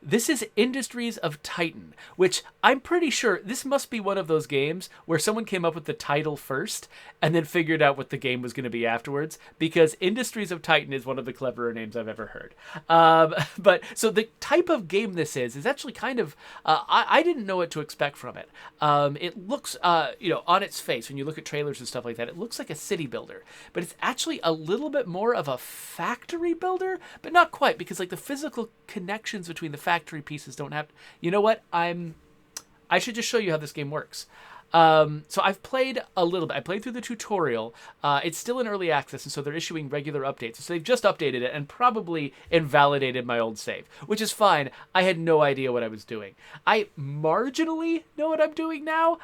This is Industries of Titan, which I'm pretty sure this must be one of those games where someone came up with the title first and then figured out what the game was going to be afterwards, because Industries of Titan is one of the cleverer names I've ever heard. But so the type of game this is actually kind of, I didn't know what to expect from it. It looks, on its face, when you look at trailers and stuff like that, it looks like a city builder, but it's actually a little bit more of a factory builder, but not quite, because like the physical connections between the factory pieces don't have. You know what? I should just show you how this game works. So I've played a little bit. I played through the tutorial. It's still in early access, and so they're issuing regular updates. So they've just updated it and probably invalidated my old save, which is fine. I had no idea what I was doing. I marginally know what I'm doing now.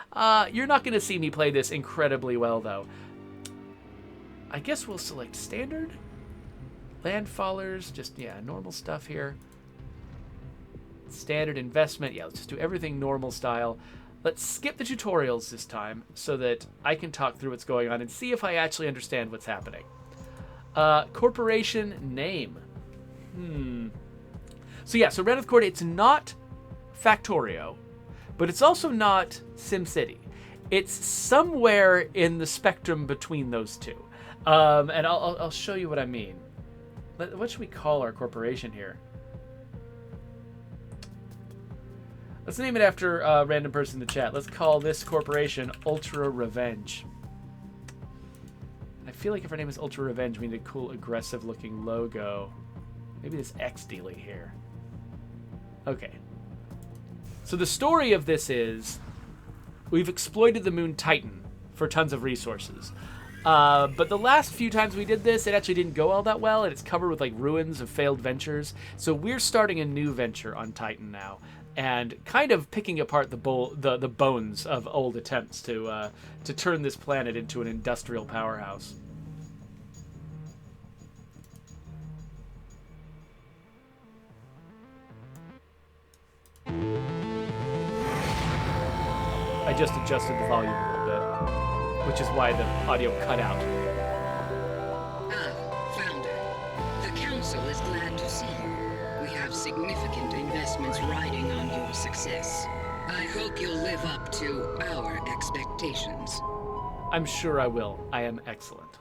You're not going to see me play this incredibly well, though. I guess we'll select standard. Landfallers, just, normal stuff here. Standard investment. Yeah, let's just do everything normal style. Let's skip the tutorials this time so that I can talk through what's going on and see if I actually understand what's happening. Corporation name. So Red of Court, it's not Factorio, but it's also not SimCity. It's somewhere in the spectrum between those two. And I'll show you what I mean. What should we call our corporation here? Let's name it after a random person in the chat. Let's call this corporation Ultra Revenge. I feel like if our name is Ultra Revenge, we need a cool, aggressive-looking logo. Maybe this X dealy here. Okay. So the story of this is we've exploited the moon Titan for tons of resources. But the last few times we did this, it actually didn't go all that well, and it's covered with like ruins of failed ventures. So we're starting a new venture on Titan now, and kind of picking apart the bones of old attempts to turn this planet into an industrial powerhouse. I just adjusted the volume a little bit, which is why the audio cut out. Founder. The Council is glad to see you. We have significant investments riding on your success. I hope you'll live up to our expectations. I'm sure I will. I am excellent.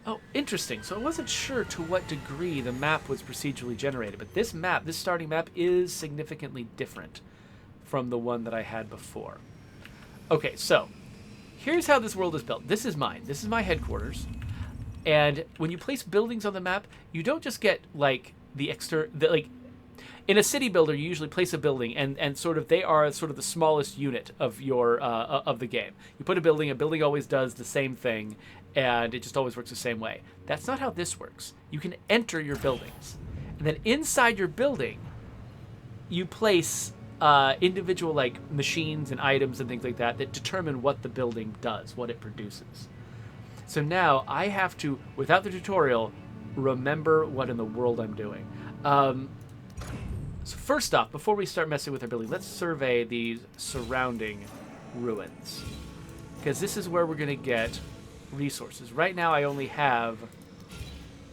Oh, interesting. So I wasn't sure to what degree the map was procedurally generated, but this starting map, is significantly different from the one that I had before. Okay, so here's how this world is built. This is mine. This is my headquarters. And when you place buildings on the map, you don't just get like in a city builder, you usually place a building, and sort of they are sort of the smallest unit of your of the game. You put a building always does the same thing, and it just always works the same way. That's not how this works. You can enter your buildings, and then inside your building, you place individual like machines and items and things like that determine what the building does, what it produces. So now I have to, without the tutorial, remember what in the world I'm doing. So first off, before we start messing with our building, let's survey these surrounding ruins, because this is where we're going to get resources. Right now I only have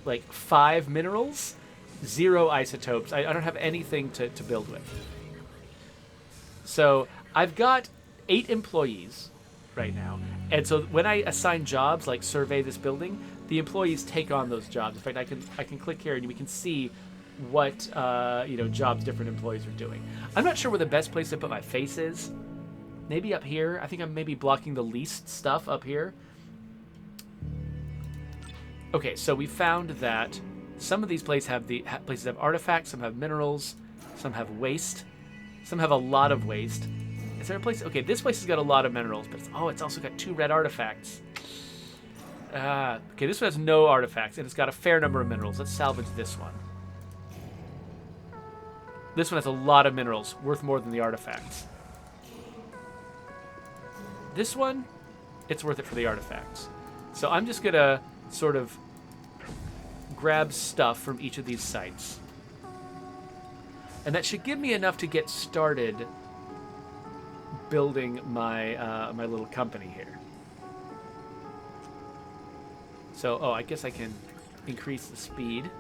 like 5 minerals, 0 isotopes. I don't have anything to build with. So I've got 8 employees right now, and so when I assign jobs like survey this building, the employees take on those jobs. In fact, I can click here and we can see what jobs different employees are doing. I'm not sure where the best place to put my face is. Maybe up here. I think I'm maybe blocking the least stuff up here. Okay, so we found that some of these places have artifacts, some have minerals, some have waste, some have a lot of waste. Is there a place? Okay, this place has got a lot of minerals, but it's also got 2 red artifacts. Okay, this one has no artifacts, and it's got a fair number of minerals. Let's salvage this one. This one has a lot of minerals, worth more than the artifacts. This one, it's worth it for the artifacts. So I'm just gonna sort of grab stuff from each of these sites. And that should give me enough to get started building my my little company here. So, I guess I can increase the speed.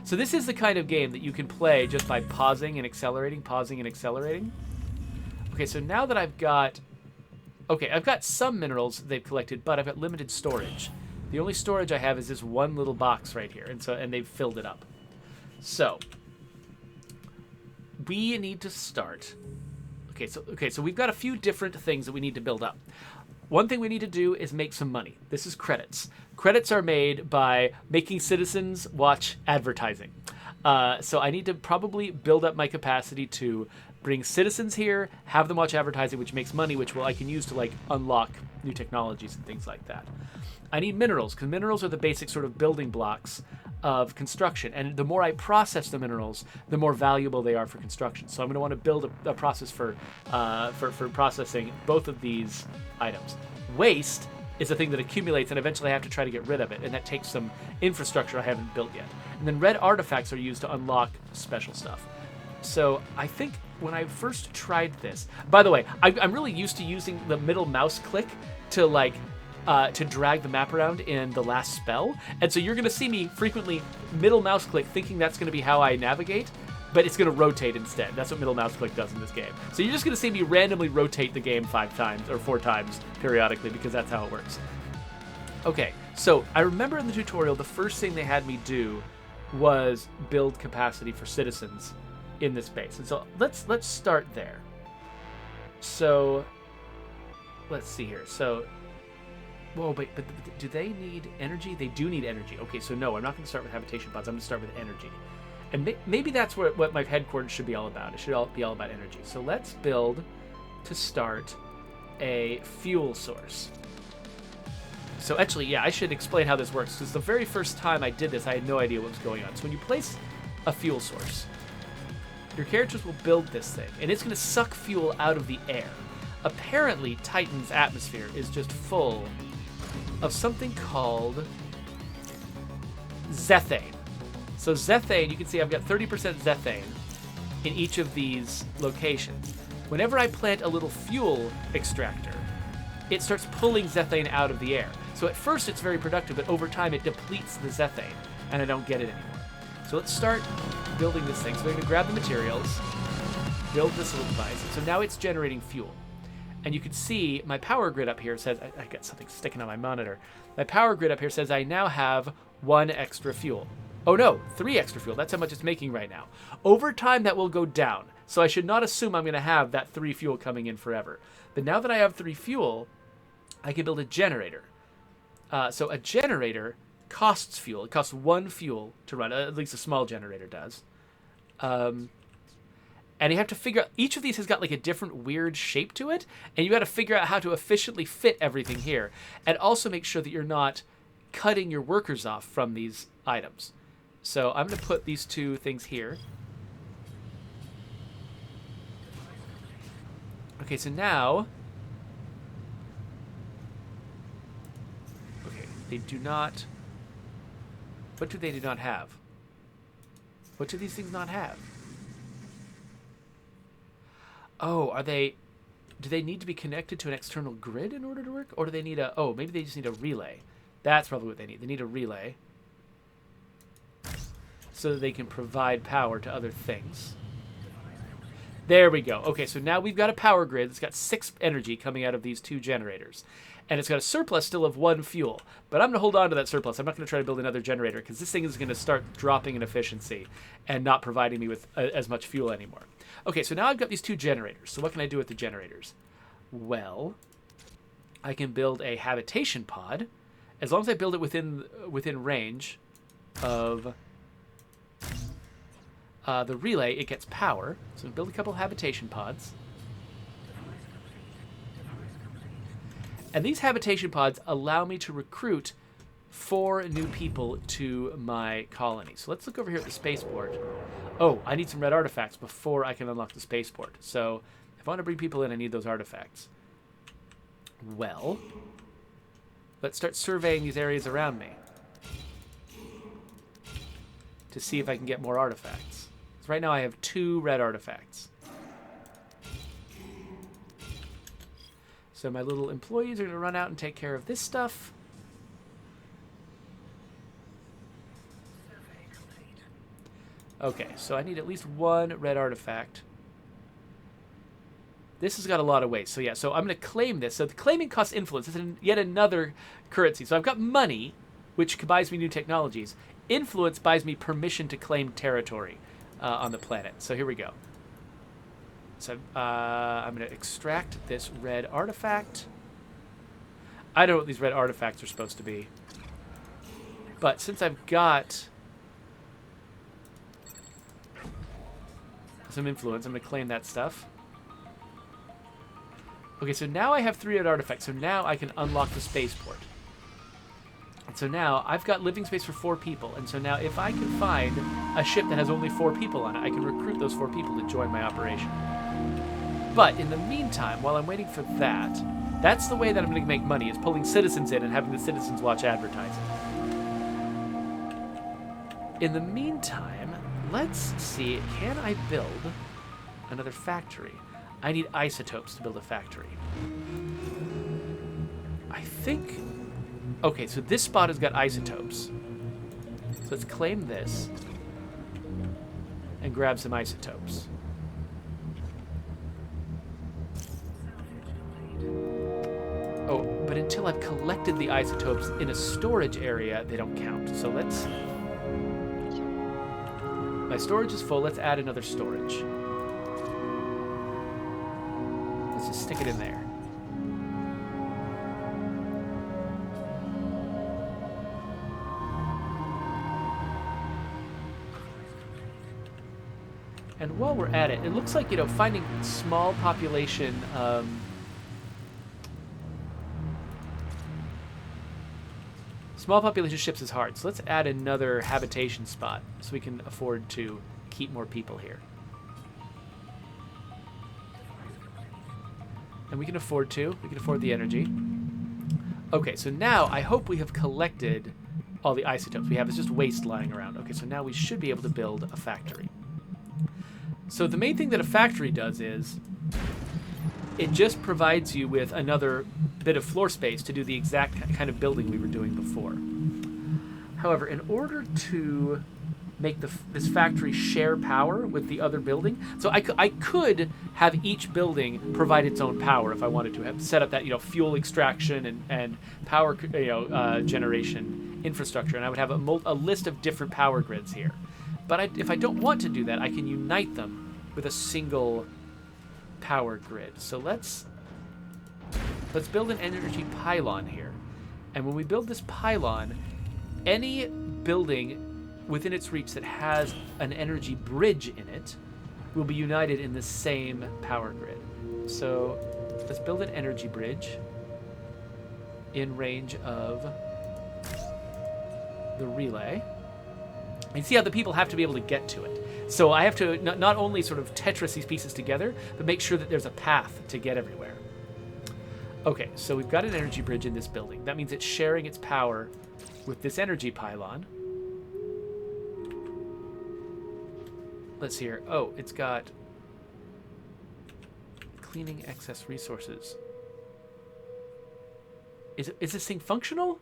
So this is the kind of game that you can play just by pausing and accelerating, pausing and accelerating. Okay, so now that I've got... Okay, I've got some minerals they've collected, but I've got limited storage. The only storage I have is this one little box right here, and they've filled it up. So, we need to start. Okay, so we've got a few different things that we need to build up. One thing we need to do is make some money. This is credits. Credits are made by making citizens watch advertising. So I need to probably build up my capacity to bring citizens here, have them watch advertising, which makes money, which I can use to like unlock new technologies and things like that. I need minerals, because minerals are the basic sort of building blocks of construction. And the more I process the minerals, the more valuable they are for construction. So I'm going to want to build a process for processing both of these items. Waste is a thing that accumulates, and eventually I have to try to get rid of it, and that takes some infrastructure I haven't built yet. And then red artifacts are used to unlock special stuff. So I think when I first tried this, by the way, I'm really used to using the middle mouse click to to drag the map around in the last spell, and so you're going to see me frequently middle mouse click thinking that's going to be how I navigate, but it's going to rotate instead. That's what middle mouse click does in this game. So you're just going to see me randomly rotate the game 5 times or 4 times periodically, because that's how it works. Okay, so I remember in the tutorial the first thing they had me do was build capacity for citizens in this base. And so let's start there. So let's see here. So, whoa, but do they need energy? They do need energy. Okay, so no, I'm not going to start with habitation pods. I'm going to start with energy. And maybe that's what my headquarters should be all about. It should be all about energy. So let's build, to start, a fuel source. So actually, yeah, I should explain how this works, because the very first time I did this, I had no idea what was going on. So when you place a fuel source, your characters will build this thing, and it's going to suck fuel out of the air. Apparently, Titan's atmosphere is just full of something called zethane. So zethane, you can see I've got 30% zethane in each of these locations. Whenever I plant a little fuel extractor, it starts pulling zethane out of the air. So at first it's very productive, but over time it depletes the zethane, and I don't get it anymore. So let's start building this thing. So we're going to grab the materials, build this little device. So now it's generating fuel. And you can see my power grid up here says, I got something sticking on my monitor. My power grid up here says I now have 1 extra fuel. Oh no, 3 extra fuel. That's how much it's making right now. Over time that will go down. So I should not assume I'm going to have that 3 fuel coming in forever. But now that I have 3 fuel, I can build a generator. So a generator costs fuel. It costs 1 fuel to run. At least a small generator does. And you have to figure out, each of these has got like a different weird shape to it, and you got to figure out how to efficiently fit everything here, and also make sure that you're not cutting your workers off from these items. So I'm going to put these 2 things here. Okay, so now, okay, they do not, what do they do not have? What do these things not have? Oh, do they need to be connected to an external grid in order to work? Or do they need maybe they just need a relay. That's probably what they need. They need a relay so that they can provide power to other things. There we go. Okay, so now we've got a power grid that's got 6 energy coming out of these 2 generators. And it's got a surplus still of 1 fuel. But I'm going to hold on to that surplus. I'm not going to try to build another generator, because this thing is going to start dropping in efficiency and not providing me with as much fuel anymore. Okay, so now I've got these 2 generators. So what can I do with the generators? Well, I can build a habitation pod. As long as I build it within range of the relay, it gets power. So build a couple of habitation pods. And these habitation pods allow me to recruit 4 new people to my colony. So let's look over here at the spaceport. Oh, I need some red artifacts before I can unlock the spaceport. So if I want to bring people in, I need those artifacts. Well, let's start surveying these areas around me to see if I can get more artifacts. So right now I have 2 red artifacts. So my little employees are going to run out and take care of this stuff. Okay, so I need at least one red artifact. This has got a lot of waste. So yeah, so I'm going to claim this. So the claiming costs influence. It's yet another currency. So I've got money, which buys me new technologies. Influence buys me permission to claim territory on the planet. So here we go. So I'm going to extract this red artifact. I don't know what these red artifacts are supposed to be. But since I've got some influence, I'm going to claim that stuff. Okay, so now I have 3 red artifacts. So now I can unlock the spaceport. And so now I've got living space for 4 people. And so now if I can find a ship that has only 4 people on it, I can recruit those 4 people to join my operation. But in the meantime, while I'm waiting for that, that's the way that I'm going to make money, is pulling citizens in and having the citizens watch advertising. In the meantime, let's see, can I build another factory? I need isotopes to build a factory. I think... Okay, so this spot has got isotopes. So let's claim this and grab some isotopes. Oh, but until I've collected the isotopes in a storage area, they don't count. So let's... My storage is full. Let's add another storage. Let's just stick it in there. And while we're at it, it looks like, you know, finding small population... Small population ships is hard, so let's add another habitation spot so we can afford to keep more people here. And we can afford the energy. Okay, so now I hope we have collected all the isotopes we have. It's just waste lying around. Okay, so now we should be able to build a factory. So the main thing that a factory does is it just provides you with another bit of floor space to do the exact kind of building we were doing before. However, in order to make this factory share power with the other building, so I could have each building provide its own power if I wanted to have set up that, you know, fuel extraction and power, generation infrastructure, and I would have a list of different power grids here. But if I don't want to do that, I can unite them with a single power grid. So let's build an energy pylon here. And when we build this pylon, any building within its reach that has an energy bridge in it will be united in the same power grid. So let's build an energy bridge in range of the relay. And see how the people have to be able to get to it. So I have to not only sort of Tetris these pieces together, but make sure that there's a path to get everywhere. Okay, so we've got an energy bridge in this building. That means it's sharing its power with this energy pylon. Let's see here. Oh, it's got cleaning excess resources. Is this thing functional?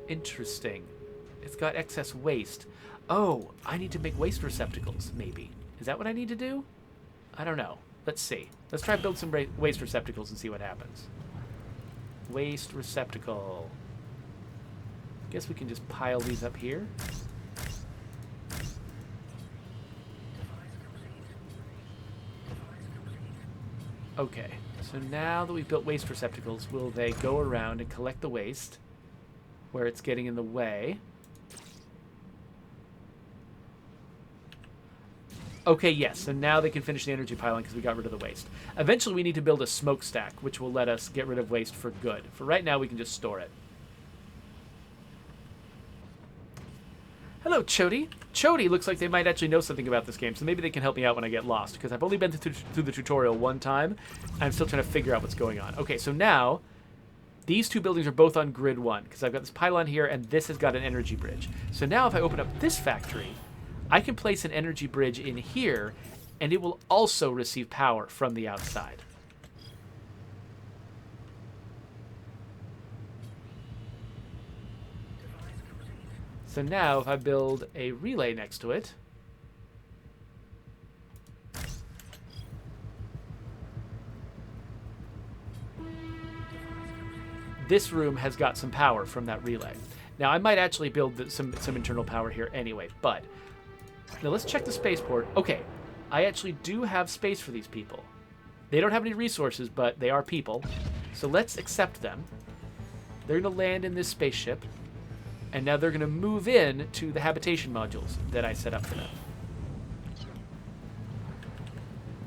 Interesting. It's got excess waste. Oh, I need to make waste receptacles, maybe. Is that what I need to do? I don't know. Let's see. Let's try to build some waste receptacles and see what happens. Waste receptacle. Guess we can just pile these up here. Okay, so now that we've built waste receptacles, will they go around and collect the waste where it's getting in the way? Okay, yes, so now they can finish the energy pylon because we got rid of the waste. Eventually we need to build a smokestack, which will let us get rid of waste for good. For right now, we can just store it. Hello, Chody. Chody looks like they might actually know something about this game, so maybe they can help me out when I get lost, because I've only been through the tutorial one time, and I'm still trying to figure out what's going on. Okay, so now, these two buildings are both on grid 1, because I've got this pylon here, and this has got an energy bridge. So now if I open up this factory, I can place an energy bridge in here, and it will also receive power from the outside. So now if I build a relay next to it, this room has got some power from that relay. Now I might actually build some internal power here anyway, but now let's check the spaceport. Okay, I actually do have space for these people. They don't have any resources, but they are people. So let's accept them. They're going to land in this spaceship, and now they're going to move in to the habitation modules that I set up for them.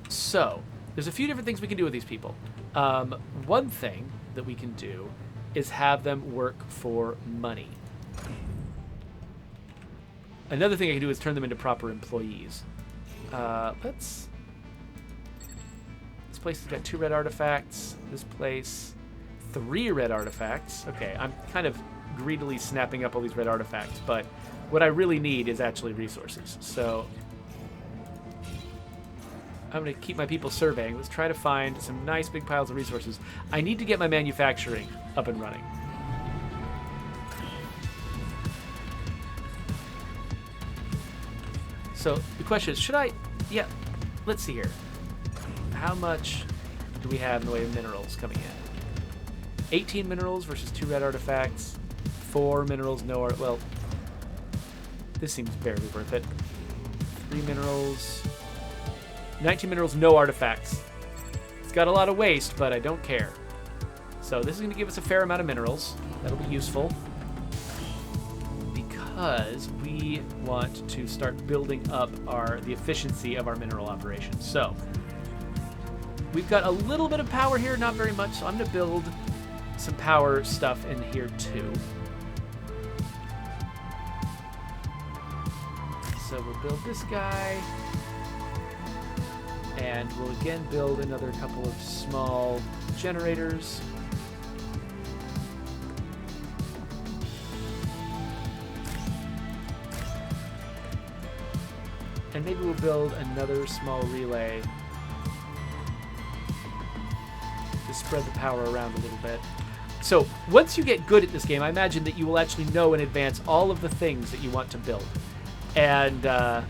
So there's a few different things we can do with these people. One thing that we can do is have them work for money. Another thing I can do is turn them into proper employees. This place has got 2 red artifacts. This place, 3 red artifacts. Okay, I'm kind of greedily snapping up all these red artifacts, but what I really need is actually resources. So I'm going to keep my people surveying. Let's try to find some nice big piles of resources. I need to get my manufacturing up and running. So the question is, should I... Yeah, let's see here. How much do we have in the way of minerals coming in? 18 minerals versus 2 red artifacts. 4 minerals, no art. Well, this seems barely worth it. 3 minerals. 19 minerals, no artifacts. It's got a lot of waste, but I don't care. So this is going to give us a fair amount of minerals. That'll be useful, because we want to start building up the efficiency of our mineral operations. So we've got a little bit of power here, not very much, so I'm going to build some power stuff in here too. So we'll build this guy, and we'll again build another couple of small generators. And maybe we'll build another small relay to spread the power around a little bit. So once you get good at this game, I imagine that you will actually know in advance all of the things that you want to build. And let's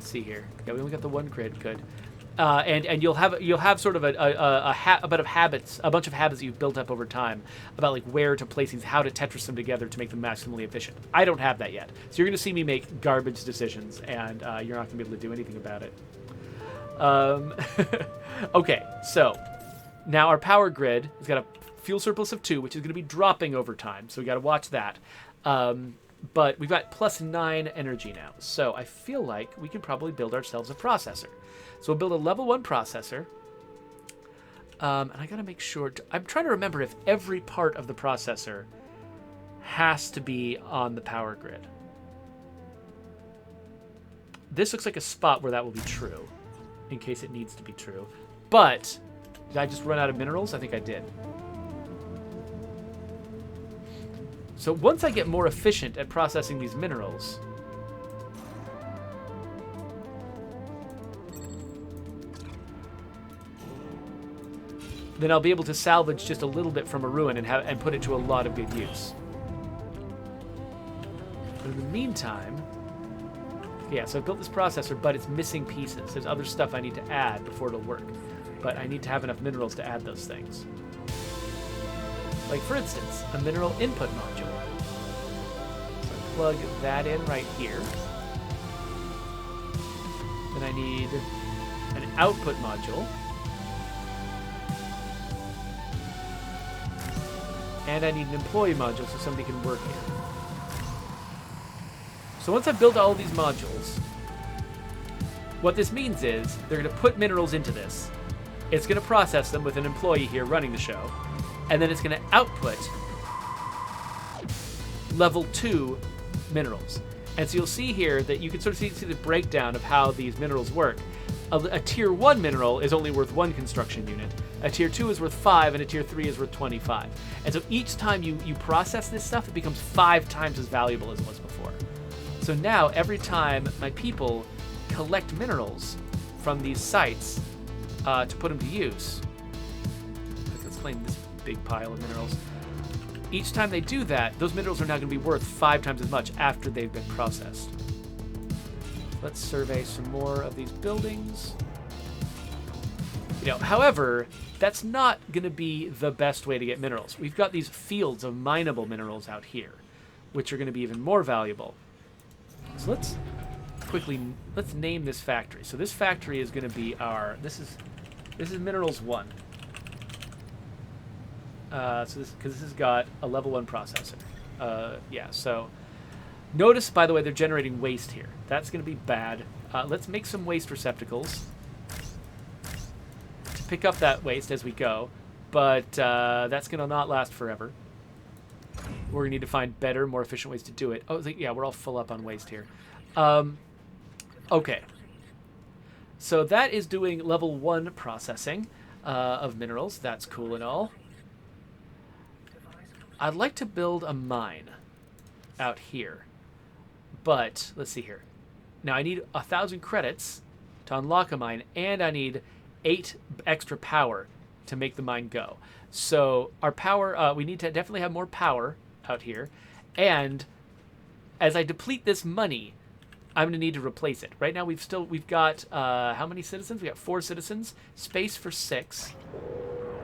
see here. Yeah, we only got the 1 grid. Good. And you'll have sort of a bunch of habits that you've built up over time about like where to place things, how to Tetris them together to make them maximally efficient. I don't have that yet, so you're going to see me make garbage decisions, and you're not going to be able to do anything about it. Okay, so now our power grid has got a fuel surplus of 2, which is going to be dropping over time, so we got to watch that. But we've got +9 energy now, so I feel like we can probably build ourselves a processor. So we'll build a level 1 processor. And I gotta make sure... I'm trying to remember if every part of the processor has to be on the power grid. This looks like a spot where that will be true, in case it needs to be true. But, did I just run out of minerals? I think I did. So once I get more efficient at processing these minerals... then I'll be able to salvage just a little bit from a ruin and put it to a lot of good use. But in the meantime, yeah, so I've built this processor, but it's missing pieces. There's other stuff I need to add before it'll work. But I need to have enough minerals to add those things. Like, for instance, a mineral input module. So I plug that in right here. Then I need an output module. And I need an employee module so somebody can work here. So once I've built all these modules, what this means is they're going to put minerals into this. It's going to process them with an employee here running the show. And then it's going to output level 2 minerals. And so you'll see here that you can sort of see the breakdown of how these minerals work. A tier 1 mineral is only worth 1 construction unit. A tier 2 is worth 5, and a tier 3 is worth 25. And so each time you process this stuff, it becomes 5 times as valuable as it was before. So now, every time my people collect minerals from these sites to put them to use, let's claim this big pile of minerals. each time they do that, those minerals are now going to be worth 5 times as much after they've been processed. Let's survey some more of these buildings. However, that's not going to be the best way to get minerals. We've got these fields of mineable minerals out here, which are going to be even more valuable. So let's name this factory. So this factory is going to be this is minerals 1. Because this has got a level 1 processor. So notice, by the way, they're generating waste here. That's going to be bad. Let's make some waste receptacles to pick up that waste as we go, but that's going to not last forever. We're going to need to find better, more efficient ways to do it. Oh, yeah, we're all full up on waste here. Okay. So that is doing level 1 processing of minerals. That's cool and all. I'd like to build a mine out here, but let's see here. Now I need 1,000 credits to unlock a mine, and I need 8 extra power to make the mine go. So our power, we need to definitely have more power out here, and as I deplete this money, I'm going to need to replace it. Right now we've got how many citizens? We got 4 citizens, space for 6.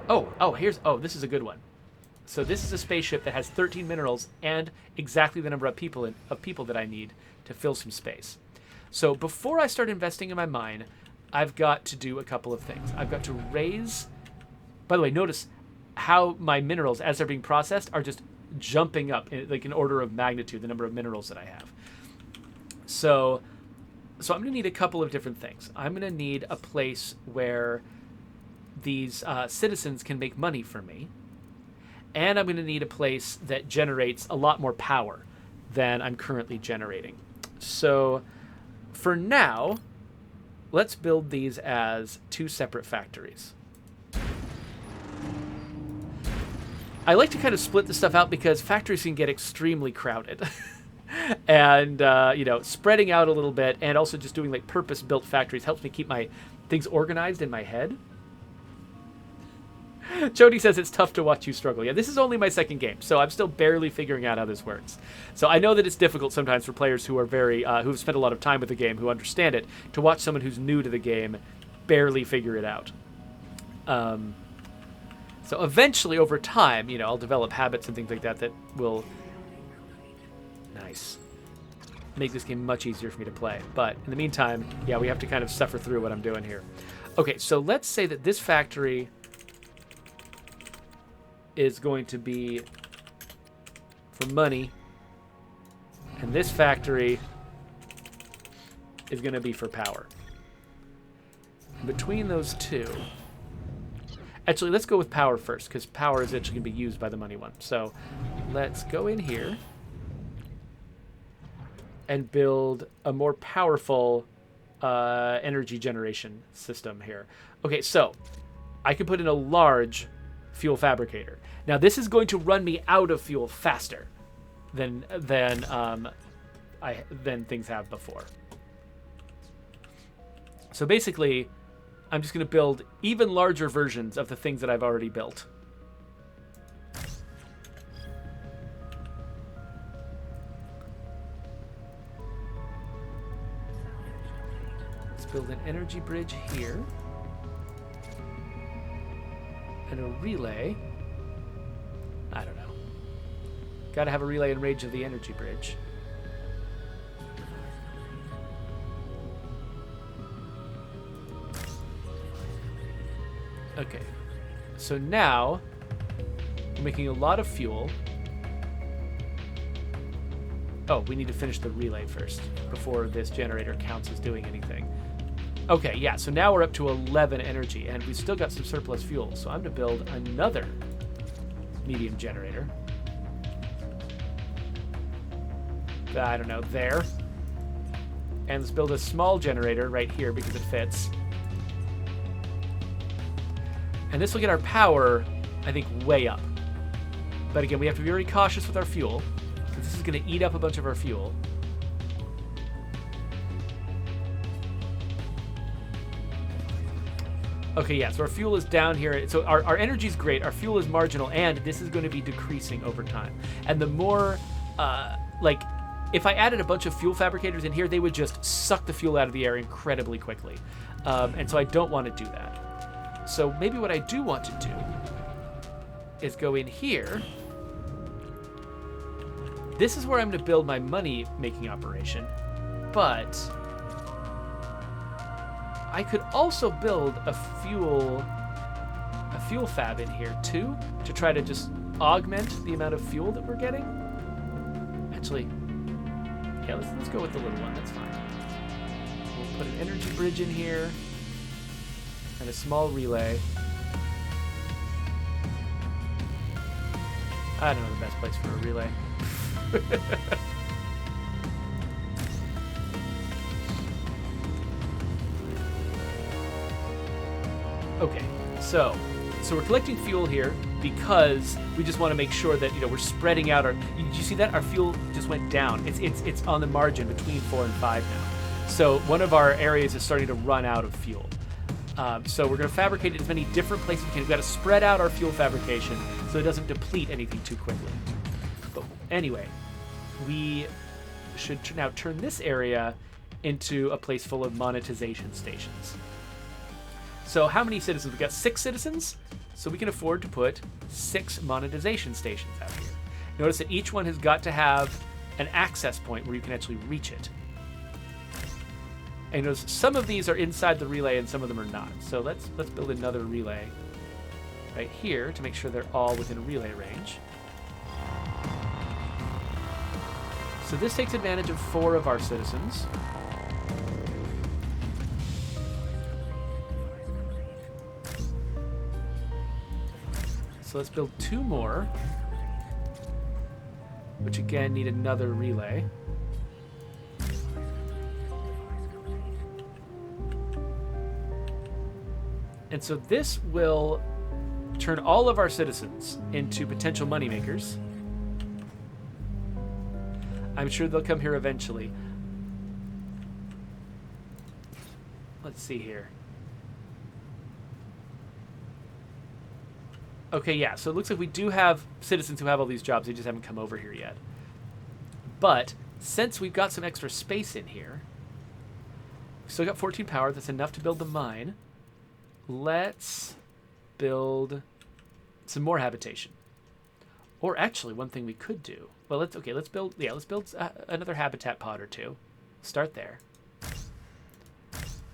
This is a good one. So this is a spaceship that has 13 minerals and exactly the number of people that I need to fill some space. So before I start investing in my mine, I've got to do a couple of things. I've got to raise... By the way, notice how my minerals, as they're being processed, are just jumping up in order of magnitude, the number of minerals that I have. So I'm going to need a couple of different things. I'm going to need a place where these citizens can make money for me. And I'm going to need a place that generates a lot more power than I'm currently generating. So for now, let's build these as 2 separate factories. I like to kind of split this stuff out because factories can get extremely crowded. And, spreading out a little bit and also just doing like purpose-built factories helps me keep my things organized in my head. Jody says it's tough to watch you struggle. Yeah, this is only my 2nd game, so I'm still barely figuring out how this works. So I know that it's difficult sometimes for players who are who've spent a lot of time with the game, who understand it, to watch someone who's new to the game barely figure it out. So eventually, over time, I'll develop habits and things like that will make this game much easier for me to play. But in the meantime, yeah, we have to kind of suffer through what I'm doing here. Okay, so let's say that this factory is going to be for money, and this factory is going to be for power. Between those two, actually, let's go with power first, because power is actually going to be used by the money one. So let's go in here and build a more powerful energy generation system here. Okay, so I can put in a large fuel fabricator. Now this is going to run me out of fuel faster than things have before. So basically, I'm just going to build even larger versions of the things that I've already built. Let's build an energy bridge here. And a relay. I don't know. Gotta have a relay in range of the energy bridge. Okay. So now, we're making a lot of fuel. Oh, we need to finish the relay first before this generator counts as doing anything. Okay, yeah, so now we're up to 11 energy, and we've still got some surplus fuel. So I'm going to build another medium generator. I don't know, there. And let's build a small generator right here because it fits. And this will get our power, I think, way up. But again, we have to be very cautious with our fuel, because this is going to eat up a bunch of our fuel. Okay, yeah, so our fuel is down here. So our energy is great, our fuel is marginal, and this is going to be decreasing over time. And the more, like, if I added a bunch of fuel fabricators in here, they would just suck the fuel out of the air incredibly quickly. And so I don't want to do that. So maybe what I do want to do is go in here. This is where I'm going to build my money-making operation, but I could also build a fuel fab in here too, to try to just augment the amount of fuel that we're getting. Actually, yeah, let's go with the little one. That's fine. We'll put an energy bridge in here and a small relay. I don't know the best place for a relay. Okay, so we're collecting fuel here because we just want to make sure that, you know, we're spreading out our. Did you see that our fuel just went down? It's on the margin between 4 and 5 now. So one of our areas is starting to run out of fuel. So we're going to fabricate it as many different places we can. We've got to spread out our fuel fabrication so it doesn't deplete anything too quickly. But anyway, we should now turn this area into a place full of monetization stations. So how many citizens? We've got 6 citizens, so we can afford to put 6 monetization stations out here. Notice that each one has got to have an access point where you can actually reach it. And notice some of these are inside the relay and some of them are not. So let's build another relay right here to make sure they're all within relay range. So this takes advantage of 4 of our citizens. So let's build 2 more, which again need another relay. And so this will turn all of our citizens into potential moneymakers. I'm sure they'll come here eventually. Let's see here. Okay, yeah, so it looks like we do have citizens who have all these jobs. They just haven't come over here yet. But since we've got some extra space in here, we've still got 14 power. That's enough to build the mine. Let's build some more habitation. Or actually, one thing we could do. Well, let's build another habitat pod or 2. Start there.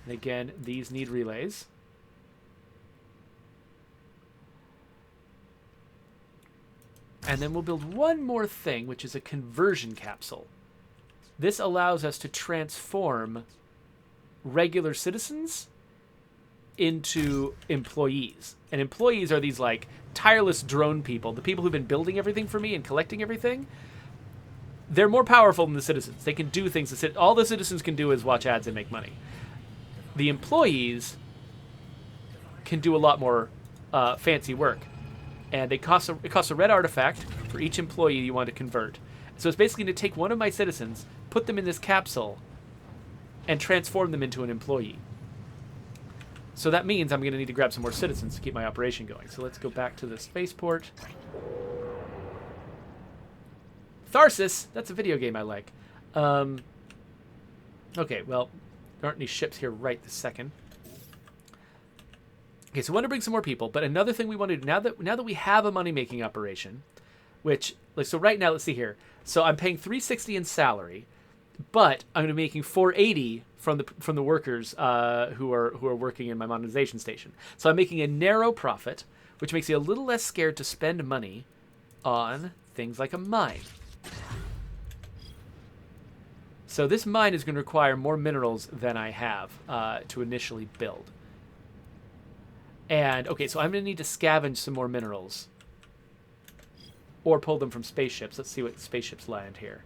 And again, these need relays. And then we'll build one more thing, which is a conversion capsule. This allows us to transform regular citizens into employees. And employees are these like tireless drone people, the people who've been building everything for me and collecting everything. They're more powerful than the citizens. They can do things. All the citizens can do is watch ads and make money. The employees can do a lot more fancy work. And it costs a red artifact for each employee you want to convert. So it's basically going to take one of my citizens, put them in this capsule, and transform them into an employee. So that means I'm going to need to grab some more citizens to keep my operation going. So let's go back to the spaceport. Tharsis! That's a video game I like. Okay, well, there aren't any ships here right this second. Okay, so we want to bring some more people, but another thing we want to do, now that we have a money-making operation, which, like, so right now, let's see here. So I'm paying $360 in salary, but I'm going to be making $480 from the workers who are working in my monetization station. So I'm making a narrow profit, which makes me a little less scared to spend money on things like a mine. So this mine is going to require more minerals than I have to initially build. And, okay, so I'm going to need to scavenge some more minerals. Or pull them from spaceships. Let's see what spaceships land here.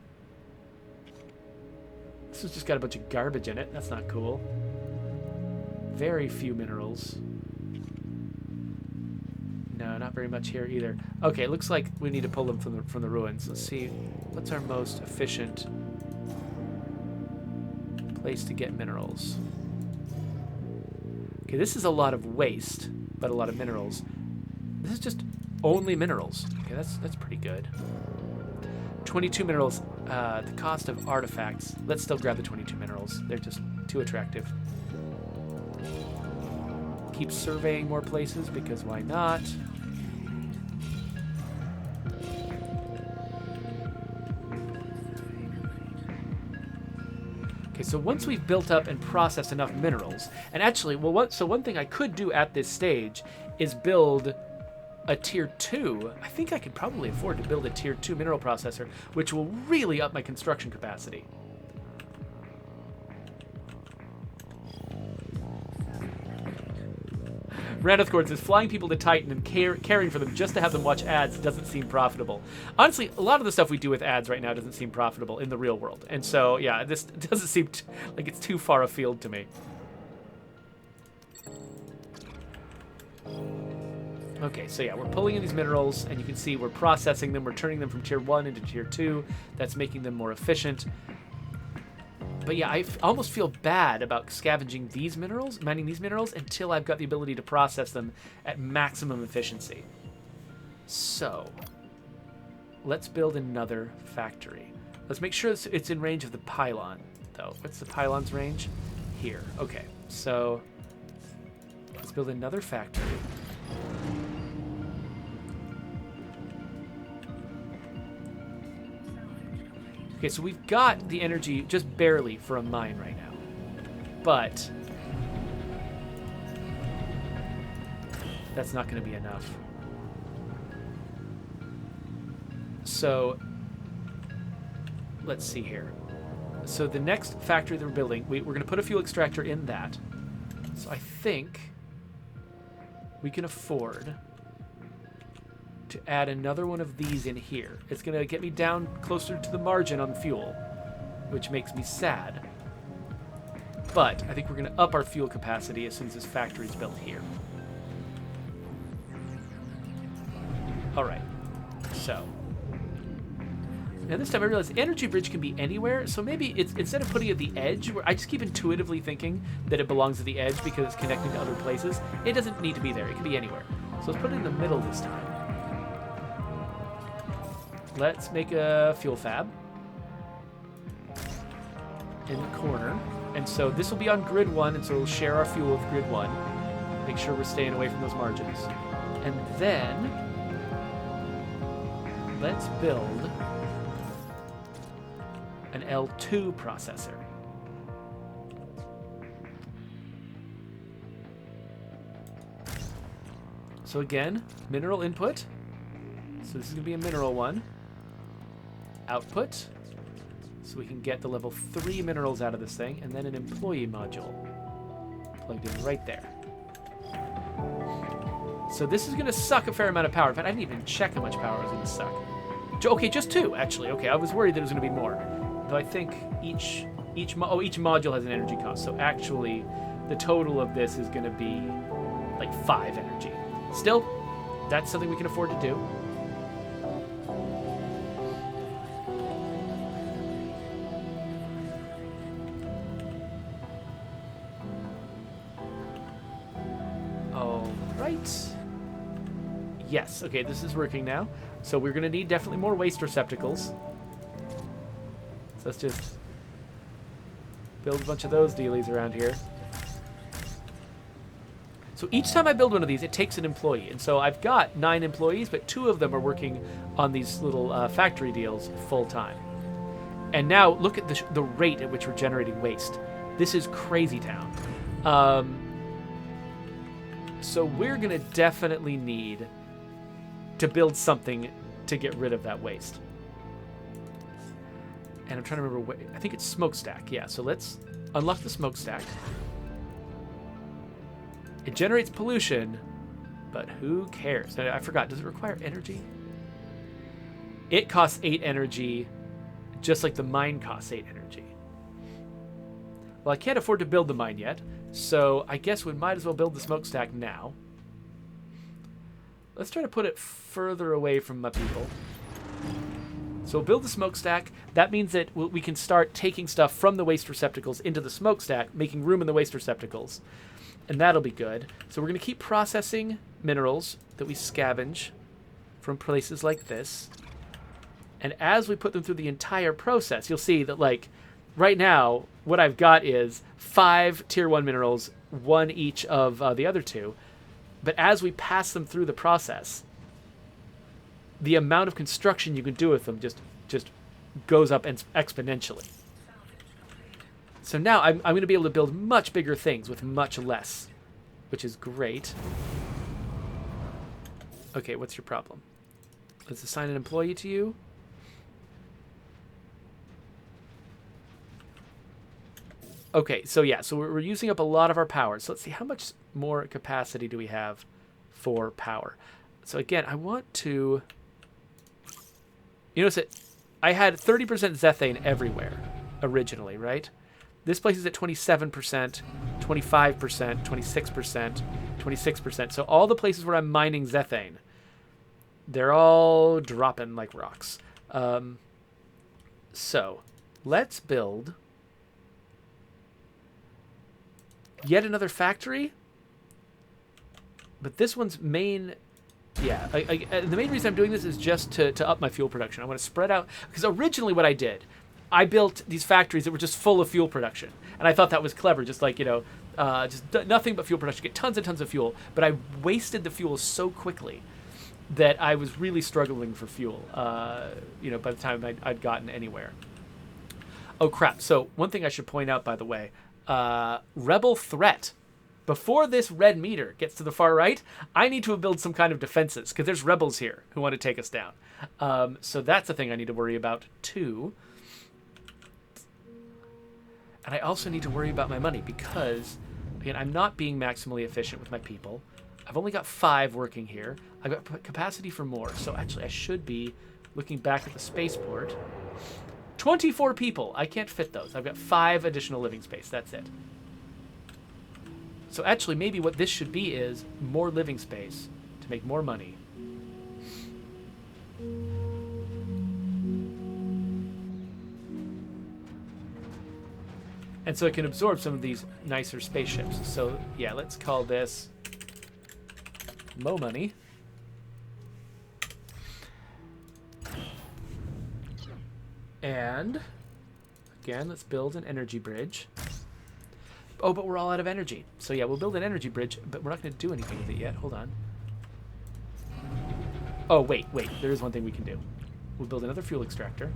This has just got a bunch of garbage in it. That's not cool. Very few minerals. No, not very much here either. Okay, it looks like we need to pull them from the ruins. Let's see. What's our most efficient place to get minerals? Okay, this is a lot of waste, but a lot of minerals. This is just only minerals. Okay, that's pretty good. 22 minerals. The cost of artifacts. Let's still grab the 22 minerals. They're just too attractive. Keep surveying more places, because why not? Okay, so once we've built up and processed enough minerals, and actually, well, one thing I could do at this stage is build a tier 2. I think I could probably afford to build a tier 2 mineral processor, which will really up my construction capacity. Randoth Gord says, flying people to Titan and caring for them just to have them watch ads doesn't seem profitable. Honestly, a lot of the stuff we do with ads right now doesn't seem profitable in the real world. And so, yeah, this doesn't seem like it's too far afield to me. Okay, so yeah, we're pulling in these minerals, and you can see we're processing them. We're turning them from tier 1 into tier 2. That's making them more efficient. But yeah, I almost feel bad about scavenging these minerals, mining these minerals, until I've got the ability to process them at maximum efficiency. So, let's build another factory. Let's make sure it's in range of the pylon, though. What's the pylon's range? Here. Okay, so let's build another factory. Okay, so we've got the energy just barely for a mine right now. But that's not going to be enough. So let's see here. So the next factory that we're building, we're going to put a fuel extractor in that. So I think we can afford to add another one of these in here. It's going to get me down closer to the margin on fuel, which makes me sad. But I think we're going to up our fuel capacity as soon as this factory is built here. All right. So now this time I realize the energy bridge can be anywhere, so maybe it's instead of putting it at the edge, where I just keep intuitively thinking that it belongs at the edge because it's connecting to other places. It doesn't need to be there. It can be anywhere. So let's put it in the middle this time. Let's make a fuel fab in the corner. And so this will be on grid 1, and so we'll share our fuel with grid 1. Make sure we're staying away from those margins. And then let's build an L2 processor. So again, mineral input. So this is going to be a mineral one. Output. So we can get the level 3 minerals out of this thing, and then an employee module plugged in right there. So this is going to suck a fair amount of power. In fact, I didn't even check how much power it was going to suck. Okay, just 2, actually. Okay, I was worried that it was going to be more. Though I think each module has an energy cost. So actually, the total of this is going to be like 5 energy. Still, that's something we can afford to do. Yes, okay, this is working now. So we're going to need definitely more waste receptacles. So let's just build a bunch of those dealies around here. So each time I build one of these, it takes an employee. And so I've got 9 employees, but 2 of them are working on these little factory deals full time. And now look at the rate at which we're generating waste. This is crazy town. So we're going to definitely need to build something to get rid of that waste. And I'm trying to remember what, I think it's smokestack. Yeah, so let's unlock the smokestack. It generates pollution, but who cares? I forgot, does it require energy? It costs 8 energy, just like the mine costs 8 energy. Well, I can't afford to build the mine yet, so I guess we might as well build the smokestack now. Let's try to put it further away from my people. So we'll build the smokestack. That means that we can start taking stuff from the waste receptacles into the smokestack, making room in the waste receptacles. And that'll be good. So we're going to keep processing minerals that we scavenge from places like this. And as we put them through the entire process, you'll see that, like, right now, what I've got is 5 tier 1 minerals, 1 each of the other 2. But as we pass them through the process, the amount of construction you can do with them just goes up exponentially. So now I'm going to be able to build much bigger things with much less, which is great. Okay, what's your problem? Let's assign an employee to you. Okay, so yeah, so we're using up a lot of our power. So let's see, how much more capacity do we have for power? So again, I want to... You notice that I had 30% zethane everywhere originally, right? This place is at 27%, 25%, 26%, 26%. So all the places where I'm mining zethane, they're all dropping like rocks. So let's build yet another factory. But this one's main... Yeah, the main reason I'm doing this is just to up my fuel production. I want to spread out... Because originally what I did, I built these factories that were just full of fuel production. And I thought that was clever, just like, you know, nothing but fuel production, get tons and tons of fuel. But I wasted the fuel so quickly that I was really struggling for fuel, you know, by the time I'd gotten anywhere. Oh, crap. So one thing I should point out, by the way, Rebel threat. Before this red meter gets to the far right, I need to build some kind of defenses, because there's rebels here who want to take us down. So that's a thing I need to worry about, too. And I also need to worry about my money, because, again, I'm not being maximally efficient with my people. I've only got 5 working here. I've got capacity for more, so actually I should be looking back at the spaceport. 24 people. I can't fit those. I've got 5 additional living space. That's it. So actually, maybe what this should be is more living space to make more money. And so it can absorb some of these nicer spaceships. So yeah, let's call this Mo Money. And again, let's build an energy bridge. Oh, but we're all out of energy. So yeah, we'll build an energy bridge, but we're not going to do anything with it yet. Hold on. Oh, wait. There is one thing we can do. We'll build another fuel extractor.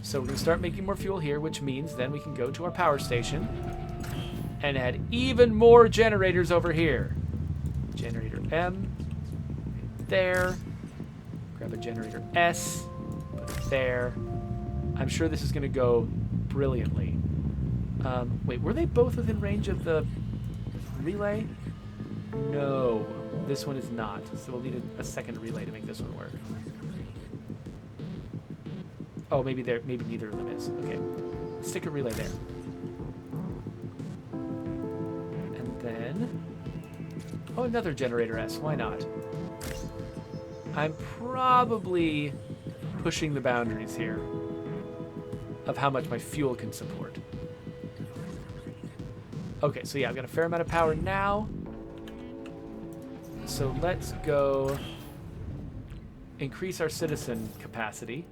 So we're going to start making more fuel here, which means then we can go to our power station and add even more generators over here. Generator M, right there. Grab a generator S, put it there. I'm sure this is going to go brilliantly. Wait, were they both within range of the relay? No, this one is not. So we'll need a second relay to make this one work. Oh, maybe neither of them is. Okay, stick a relay there. And then, oh, another generator S. Why not? I'm probably pushing the boundaries here of how much my fuel can support. Okay, so yeah, I've got a fair amount of power now. So let's go increase our citizen capacity.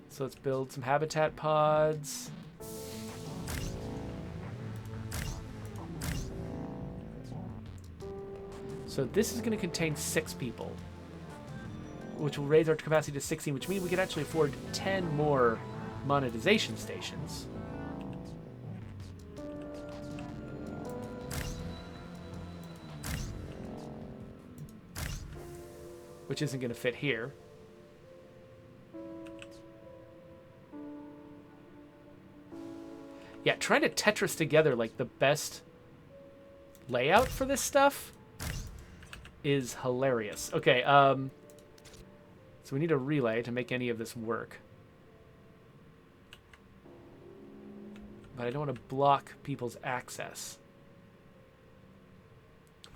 So let's build some habitat pods. So this is going to contain 6 people, which will raise our capacity to 16, which means we can actually afford 10 more monetization stations. Which isn't going to fit here. Yeah, trying to Tetris together like the best layout for this stuff is hilarious. Okay, so we need a relay to make any of this work. But I don't want to block people's access.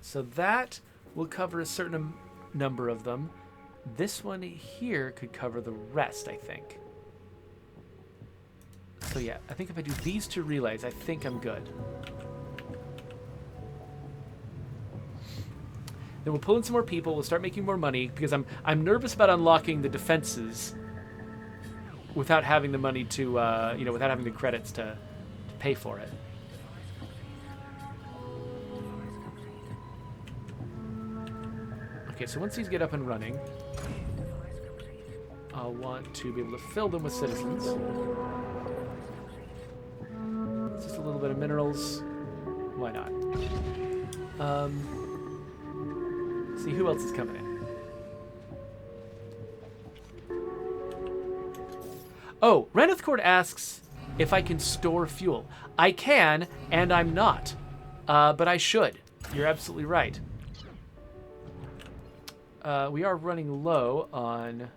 So that will cover a certain number of them. This one here could cover the rest, I think. So yeah, I think if I do these 2 relays, I think I'm good. Then we'll pull in some more people. We'll start making more money because I'm nervous about unlocking the defenses without having the money to, without having the credits to pay for it. Okay, so once these get up and running, I'll want to be able to fill them with citizens. Just a little bit of minerals. Why not? See who else is coming in. Oh, Raneth Court asks if I can store fuel. I can, and I'm not. But I should. You're absolutely right. We are running low on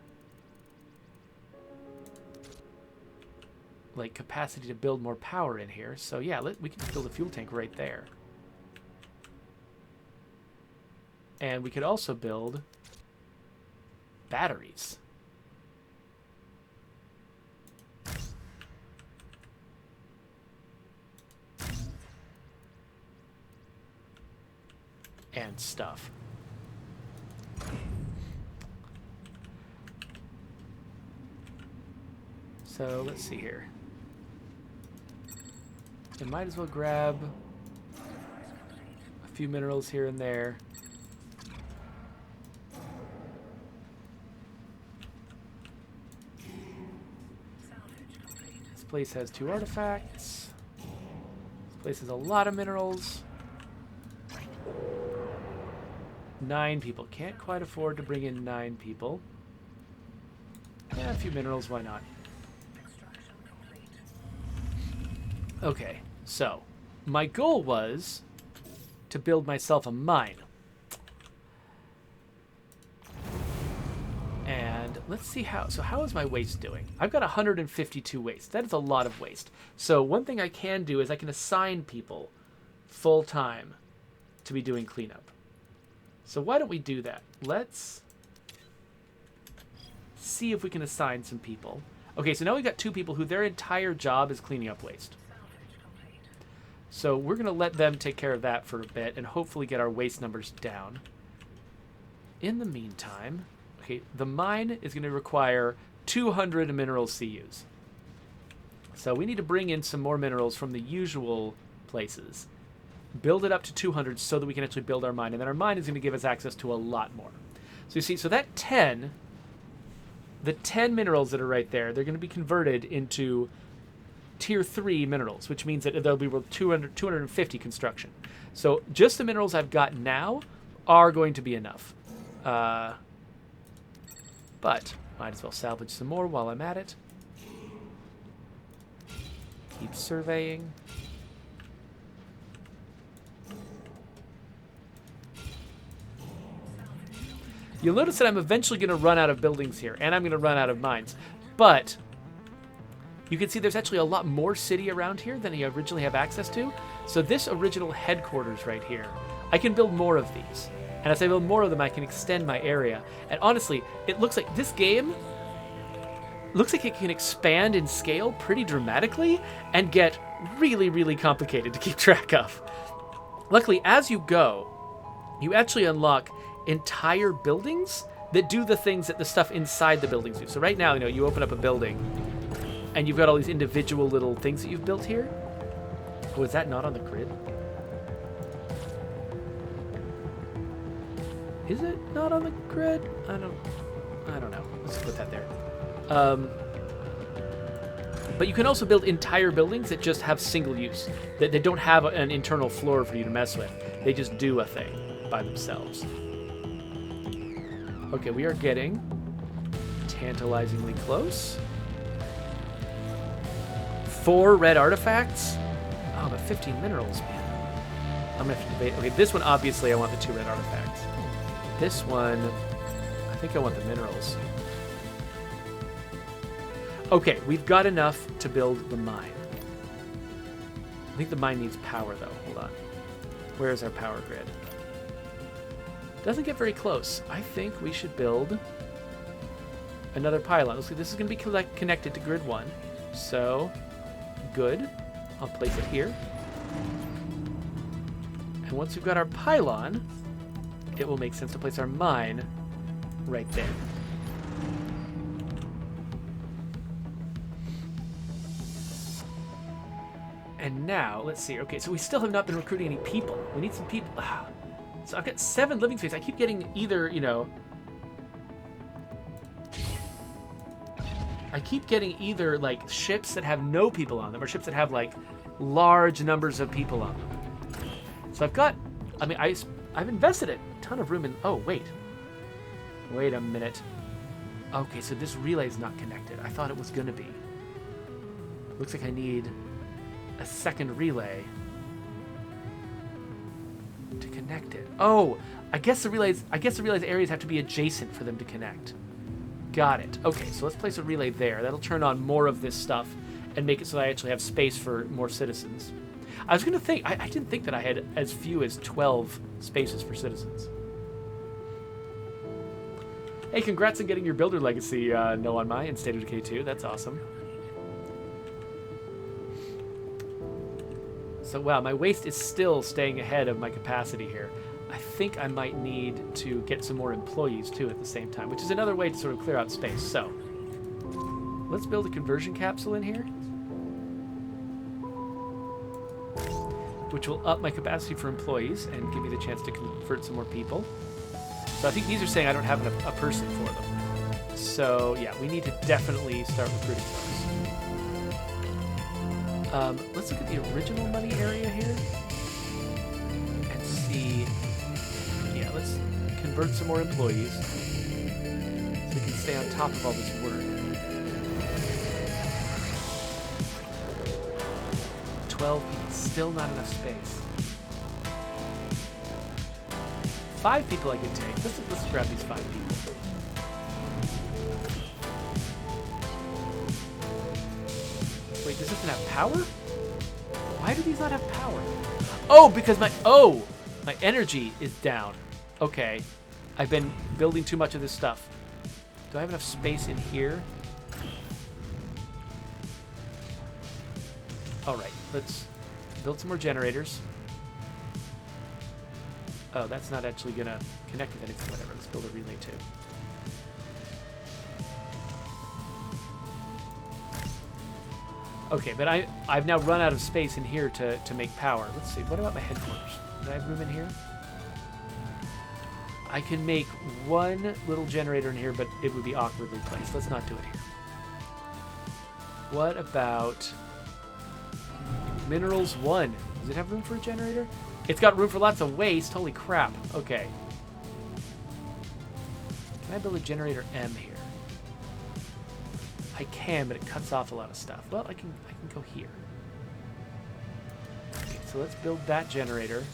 like capacity to build more power in here. So yeah, we can just build a fuel tank right there. And we could also build batteries. And stuff. So let's see here. I might as well grab a few minerals here and there. This place has 2 artifacts. This place has a lot of minerals. 9 people. Can't quite afford to bring in 9 people. Yeah, a few minerals, why not? Okay, so my goal was to build myself a mine. And let's see how is my waste doing? I've got 152 waste. That is a lot of waste. So one thing I can do is I can assign people full time to be doing cleanup. So why don't we do that? Let's see if we can assign some people. Okay, so now we've got 2 people who their entire job is cleaning up waste. So we're going to let them take care of that for a bit and hopefully get our waste numbers down. In the meantime, okay, the mine is going to require 200 mineral CUs. So we need to bring in some more minerals from the usual places. Build it up to 200 so that we can actually build our mine. And then our mine is going to give us access to a lot more. So you see, so that 10, the 10 minerals that are right there, they're going to be converted into tier 3 minerals, which means that they'll be worth 250 construction. So just the minerals I've got now are going to be enough. But might as well salvage some more while I'm at it. Keep surveying. You'll notice that I'm eventually going to run out of buildings here, and I'm going to run out of mines. But you can see there's actually a lot more city around here than you originally have access to. So this original headquarters right here, I can build more of these. And as I build more of them, I can extend my area. And honestly, it looks like this game looks like it can expand in scale pretty dramatically and get really, really complicated to keep track of. Luckily, as you go, you actually unlock entire buildings that do the things that the stuff inside the buildings do. So right now, you open up a building and you've got all these individual little things that you've built here. Oh, is that not on the grid? Is it not on the grid? I don't know. Let's put that there. But you can also build entire buildings that just have single use. That they don't have an internal floor for you to mess with. They just do a thing by themselves. Okay, we are getting tantalizingly close. 4 red artifacts? Oh, but 15 minerals, man. I'm gonna have to debate. Okay, this one, obviously, I want the 2 red artifacts. This one, I think I want the minerals. Okay, we've got enough to build the mine. I think the mine needs power, though. Hold on. Where is our power grid? Doesn't get very close. I think we should build another pylon. Let's see, this is going to be connected to grid 1. So good. I'll place it here. And once we've got our pylon, it will make sense to place our mine right there. And now, let's see. Okay, so we still have not been recruiting any people. We need some people. So I've got 7 living space. I keep getting either, you know... I keep getting either, like, ships that have no people on them or ships that have, like, large numbers of people on them. So I've got... I mean, I've invested a ton of room in... Oh, wait. Wait a minute. Okay, so this relay is not connected. I thought it was going to be. Looks like I need a second relay to connect it. Oh, I guess the relays areas have to be adjacent for them to connect. Got it. Okay, so let's place a relay there. That'll turn on more of this stuff and make it so that I actually have space for more citizens. I was going to think, I didn't think that I had as few as 12 spaces for citizens. Hey, congrats on getting your Builder Legacy, No On My, in State of Decay 2. That's awesome. So, wow, my waste is still staying ahead of my capacity here. I think I might need to get some more employees, too, at the same time, which is another way to sort of clear out space. So, let's build a conversion capsule in here, which will up my capacity for employees and give me the chance to convert some more people. So I think these are saying I don't have a person for them. So, yeah, we need to definitely start recruiting those. Let's look at the original money area here and see. Yeah, let's convert some more employees so we can stay on top of all this work. 12 people, still not enough space. 5 people I can take. Let's grab these 5 people. Wait, does this not have power? Why do these not have power? Oh, because my energy is down. Okay. I've been building too much of this stuff. Do I have enough space in here? All right, let's build some more generators. Oh, that's not actually gonna connect with anything. Whatever, let's build a relay too. Okay, but I've now run out of space in here to make power. Let's see, what about my headquarters? Do I have room in here? I can make one little generator in here, but it would be awkwardly placed. Let's not do it here. What about Minerals 1? Does it have room for a generator? It's got room for lots of waste. Holy crap. Okay. Can I build a generator M here? I can, but it cuts off a lot of stuff. Well, I can go here. Okay, so let's build that generator.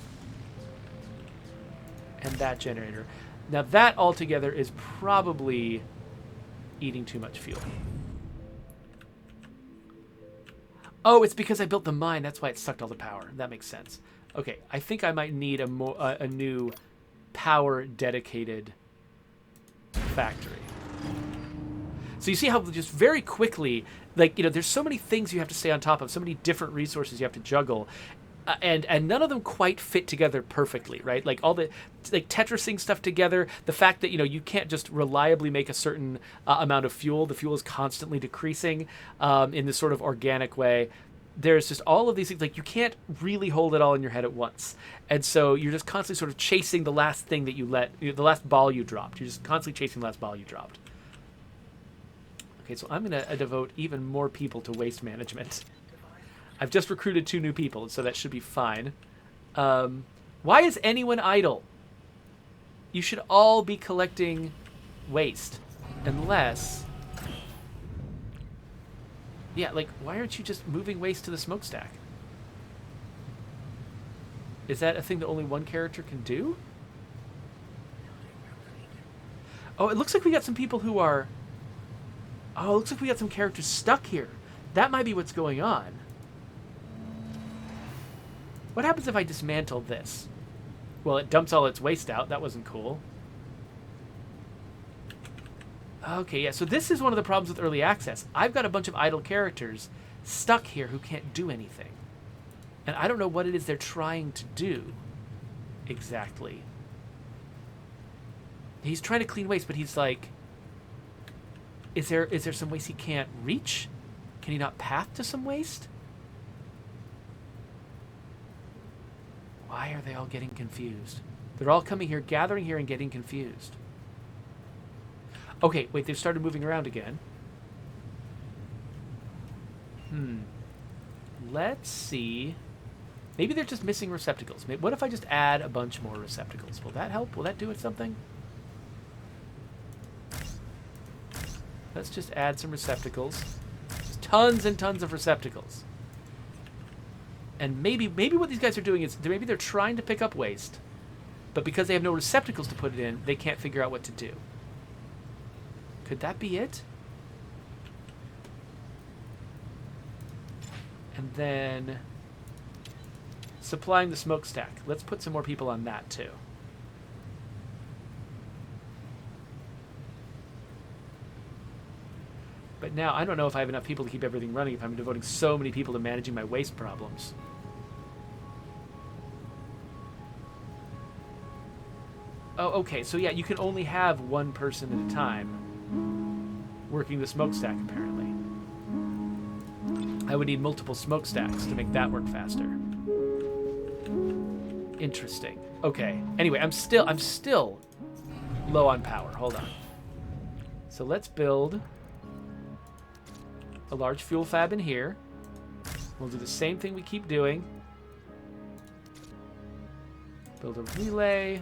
And that generator. Now that altogether is probably eating too much fuel. Oh, it's because I built the mine. That's why it sucked all the power. That makes sense. Okay, I think I might need a new power-dedicated factory. So you see how just very quickly, like, you know, there's so many things you have to stay on top of, so many different resources you have to juggle. And none of them quite fit together perfectly, right? Like all the like Tetrising stuff together, the fact that, you know, you can't just reliably make a certain amount of fuel. The fuel is constantly decreasing in this sort of organic way. There's just all of these things, like you can't really hold it all in your head at once. And so you're just constantly sort of chasing the last thing that the last ball you dropped. You're just constantly chasing the last ball you dropped. Okay, so I'm going to devote even more people to waste management. I've just recruited 2 new people, so that should be fine. Why is anyone idle? You should all be collecting waste. Unless... Yeah, like, why aren't you just moving waste to the smokestack? Is that a thing that only one character can do? Oh, it looks like we got some people who are... Oh, it looks like we got some characters stuck here. That might be what's going on. What happens if I dismantle this? Well, it dumps all its waste out. That wasn't cool. Okay, yeah, so this is one of the problems with early access. I've got a bunch of idle characters stuck here who can't do anything. And I don't know what it is they're trying to do exactly. He's trying to clean waste, but he's like, is there some waste he can't reach? Can he not path to some waste? Why are they all getting confused? They're all coming here, gathering here, and getting confused. Okay, wait, they've started moving around again. Let's see. Maybe they're just missing receptacles. What if I just add a bunch more receptacles? Will that help? Will that do it something? Let's just add some receptacles. Just tons and tons of receptacles. And maybe what these guys are doing is maybe they're trying to pick up waste, but because they have no receptacles to put it in, they can't figure out what to do. Could that be it? And then supplying the smokestack. Let's put some more people on that too. But now I don't know if I have enough people to keep everything running if I'm devoting so many people to managing my waste problems. Oh, okay. So yeah, you can only have one person at a time working the smokestack, apparently. I would need multiple smokestacks to make that work faster. Interesting. Okay. Anyway, I'm still low on power. Hold on. So let's build a large fuel fab in here. We'll do the same thing we keep doing. Build a relay,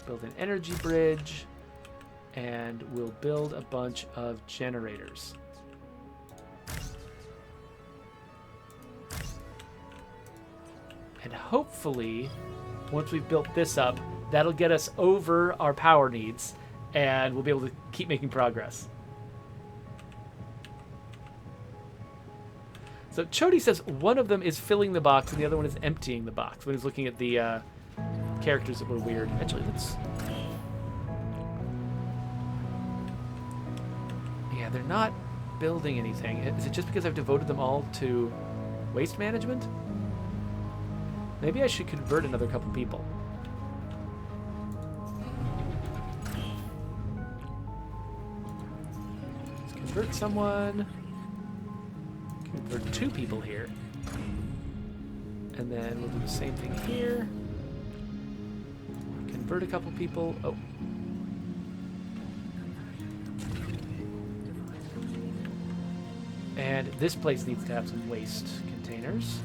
build an energy bridge, and we'll build a bunch of generators. And hopefully, once we've built this up, that'll get us over our power needs, and we'll be able to keep making progress. So Chody says one of them is filling the box and the other one is emptying the box when he's looking at the characters that were weird. Actually, let's... Yeah, they're not building anything. Is it just because I've devoted them all to waste management? Maybe I should convert another couple people. Let's convert someone. Convert 2 people here. And then we'll do the same thing here. Convert a couple people. Oh. And this place needs to have some waste containers.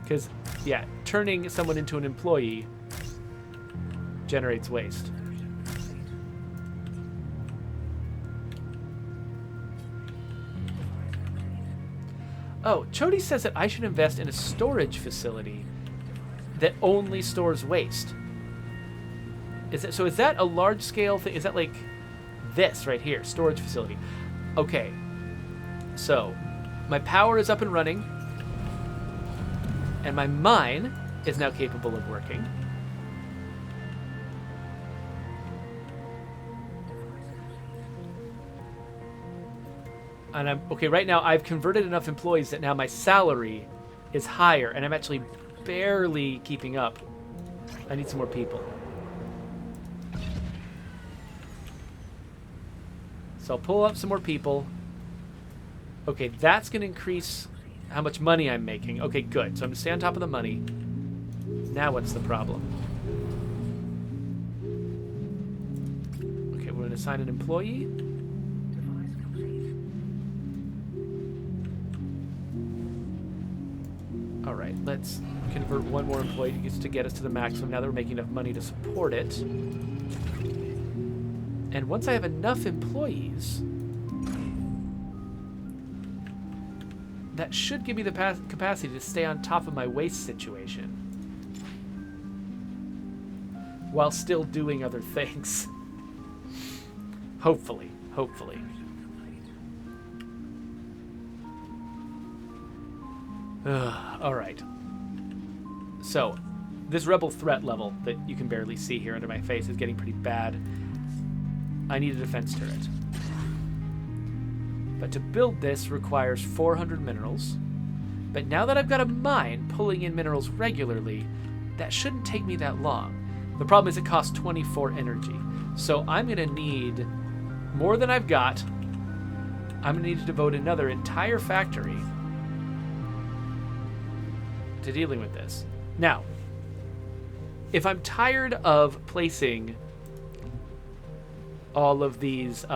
Because, yeah, turning someone into an employee generates waste. Oh, Chody says that I should invest in a storage facility that only stores waste. Is that a large scale thing? Is that like this right here, storage facility? Okay. So, my power is up and running, and my mine is now capable of working. And right now I've converted enough employees that now my salary is higher, and I'm actually barely keeping up. I need some more people. So I'll pull up some more people. Okay, that's going to increase how much money I'm making. Okay, good. So I'm going to stay on top of the money. Now what's the problem? Okay, we're going to assign an employee. All right, let's convert one more employee to get us to the maximum. Now that we're making enough money to support it. And once I have enough employees, that should give me the capacity to stay on top of my waste situation while still doing other things. Hopefully. All right. So, this rebel threat level that you can barely see here under my face is getting pretty bad. I need a defense turret. But to build this requires 400 minerals. But now that I've got a mine pulling in minerals regularly, that shouldn't take me that long. The problem is it costs 24 energy. So I'm going to need more than I've got. I'm going to need to devote another entire factory to dealing with this. Now, if I'm tired of placing all of these,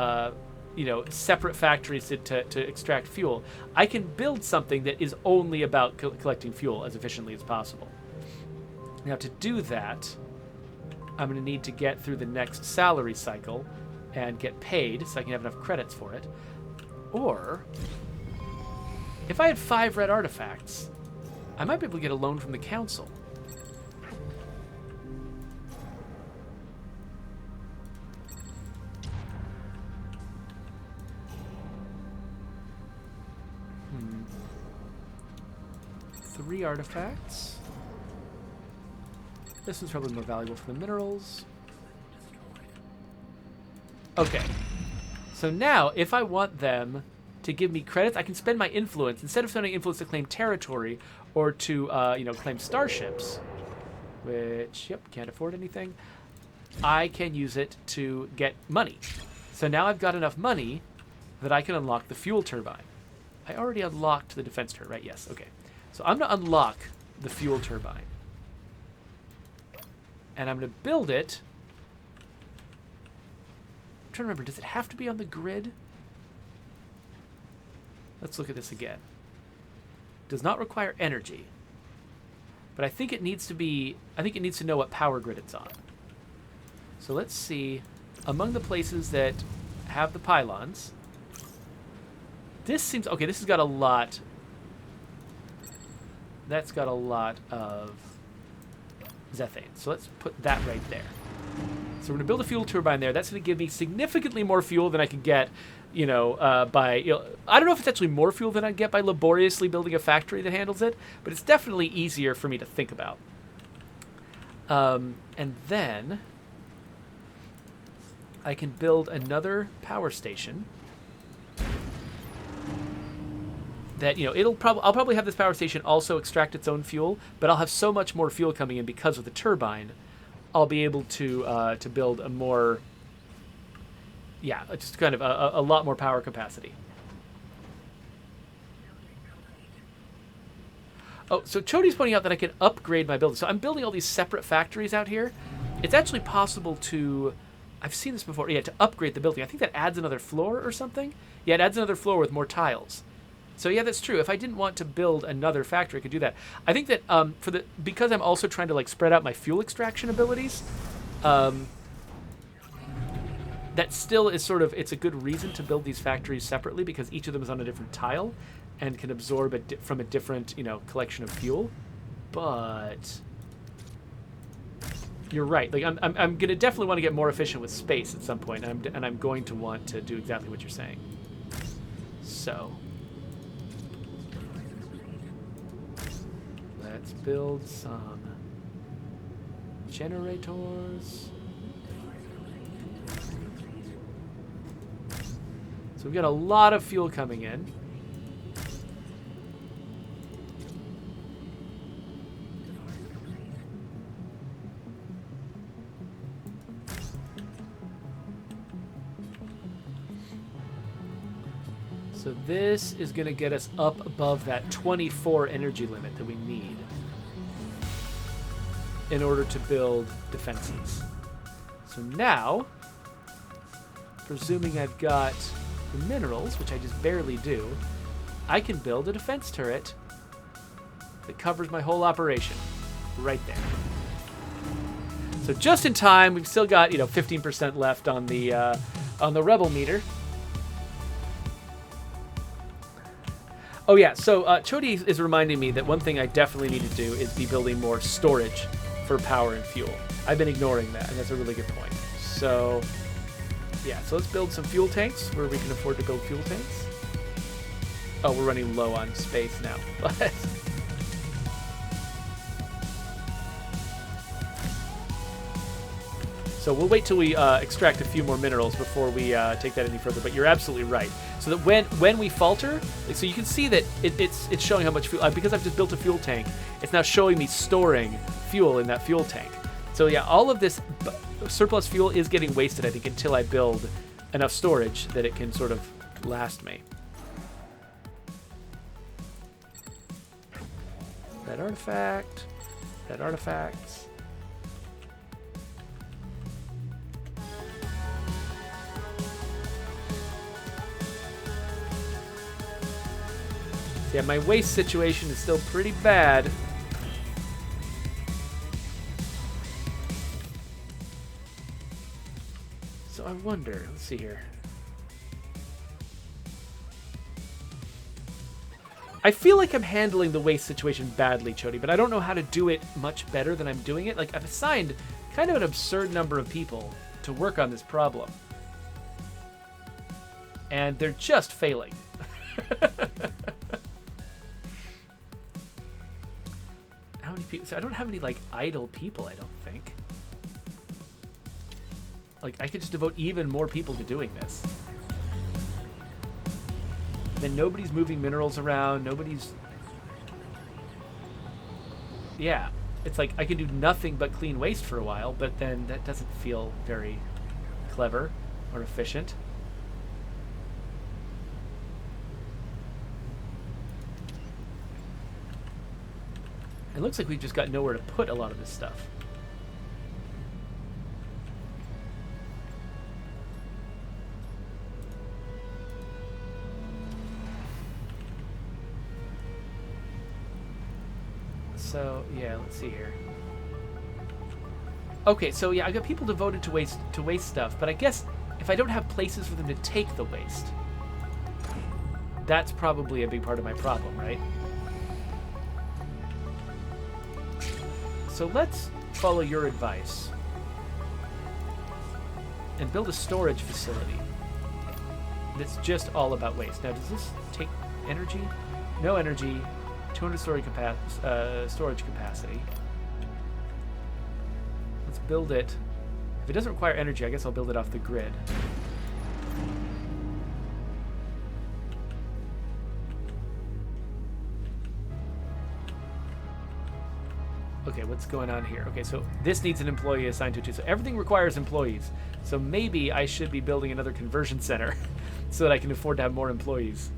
separate factories to extract fuel, I can build something that is only about collecting fuel as efficiently as possible. Now, to do that, I'm going to need to get through the next salary cycle and get paid so I can have enough credits for it. Or, if I had 5 red artifacts, I might be able to get a loan from the council. Three artifacts. This is probably more valuable for the minerals. Okay. So now, if I want them to give me credits, I can spend my influence. Instead of spending influence to claim territory or to, claim starships, which, can't afford anything, I can use it to get money. So now I've got enough money that I can unlock the fuel turbine. I already unlocked the defense turret, right? Yes, okay. So I'm going to unlock the fuel turbine. And I'm going to build it. I'm trying to remember, does it have to be on the grid? Let's look at this again. Does not require energy. But I think it needs to know what power grid it's on. So let's see. Among the places that have the pylons, this seems... Okay, this has got a lot... That's got a lot of zethane. So let's put that right there. So we're going to build a fuel turbine there. That's going to give me significantly more fuel than I could get, by... I don't know if it's actually more fuel than I'd get by laboriously building a factory that handles it, but it's definitely easier for me to think about. And then I can build another power station that, I'll probably have this power station also extract its own fuel, but I'll have so much more fuel coming in because of the turbine. I'll be able to build a more, just kind of a lot more power capacity. Oh, so Chody's pointing out that I can upgrade my building. So I'm building all these separate factories out here. It's actually possible to, I've seen this before, to upgrade the building. I think that adds another floor or something. Yeah, it adds another floor with more tiles. So yeah, that's true. If I didn't want to build another factory, I could do that. I think that because I'm also trying to spread out my fuel extraction abilities, that still is it's a good reason to build these factories separately because each of them is on a different tile and can absorb from a different collection of fuel. But you're right. I'm gonna definitely want to get more efficient with space at some point, and I'm going to want to do exactly what you're saying. So. Let's build some generators. So we've got a lot of fuel coming in. So this is going to get us up above that 24 energy limit that we need in order to build defenses. So now, presuming I've got the minerals, which I just barely do, I can build a defense turret that covers my whole operation right there. So just in time, we've still got 15% left on the rebel meter. Oh yeah, so Chody is reminding me that one thing I definitely need to do is be building more storage for power and fuel. I've been ignoring that, and that's a really good point. So, yeah, so let's build some fuel tanks where we can afford to build fuel tanks. Oh, we're running low on space now, but... So we'll wait till we extract a few more minerals before we take that any further, but you're absolutely right. so that when we falter, like, so you can see that it's showing how much fuel, because I've just built a fuel tank. It's now showing me storing fuel in that fuel tank. So yeah, all of this surplus fuel is getting wasted, I think, until I build enough storage that it can sort of last me. That artifact. That artifacts. Yeah, my waste situation is still pretty bad. So I wonder, let's see here. I feel like I'm handling the waste situation badly, Chody, but I don't know how to do it much better than I'm doing it. Like, I've assigned kind of an absurd number of people to work on this problem. And they're just failing. How many people? So I don't have any, like, idle people, I don't think. Like, I could just devote even more people to doing this. Then nobody's moving minerals around, nobody's... Yeah, it's like I can do nothing but clean waste for a while, but then that doesn't feel very clever or efficient. It looks like we've just got nowhere to put a lot of this stuff. So, yeah, let's see here. Okay, so yeah, I got people devoted to waste stuff, but I guess if I don't have places for them to take the waste, that's probably a big part of my problem, right? So let's follow your advice and build a storage facility that's just all about waste. Now, does this take energy? No energy. 200 storage capacity. Let's build it. If it doesn't require energy, I guess I'll build it off the grid. Okay, what's going on here? Okay, so this needs an employee assigned to it too. So everything requires employees. So maybe I should be building another conversion center so that I can afford to have more employees.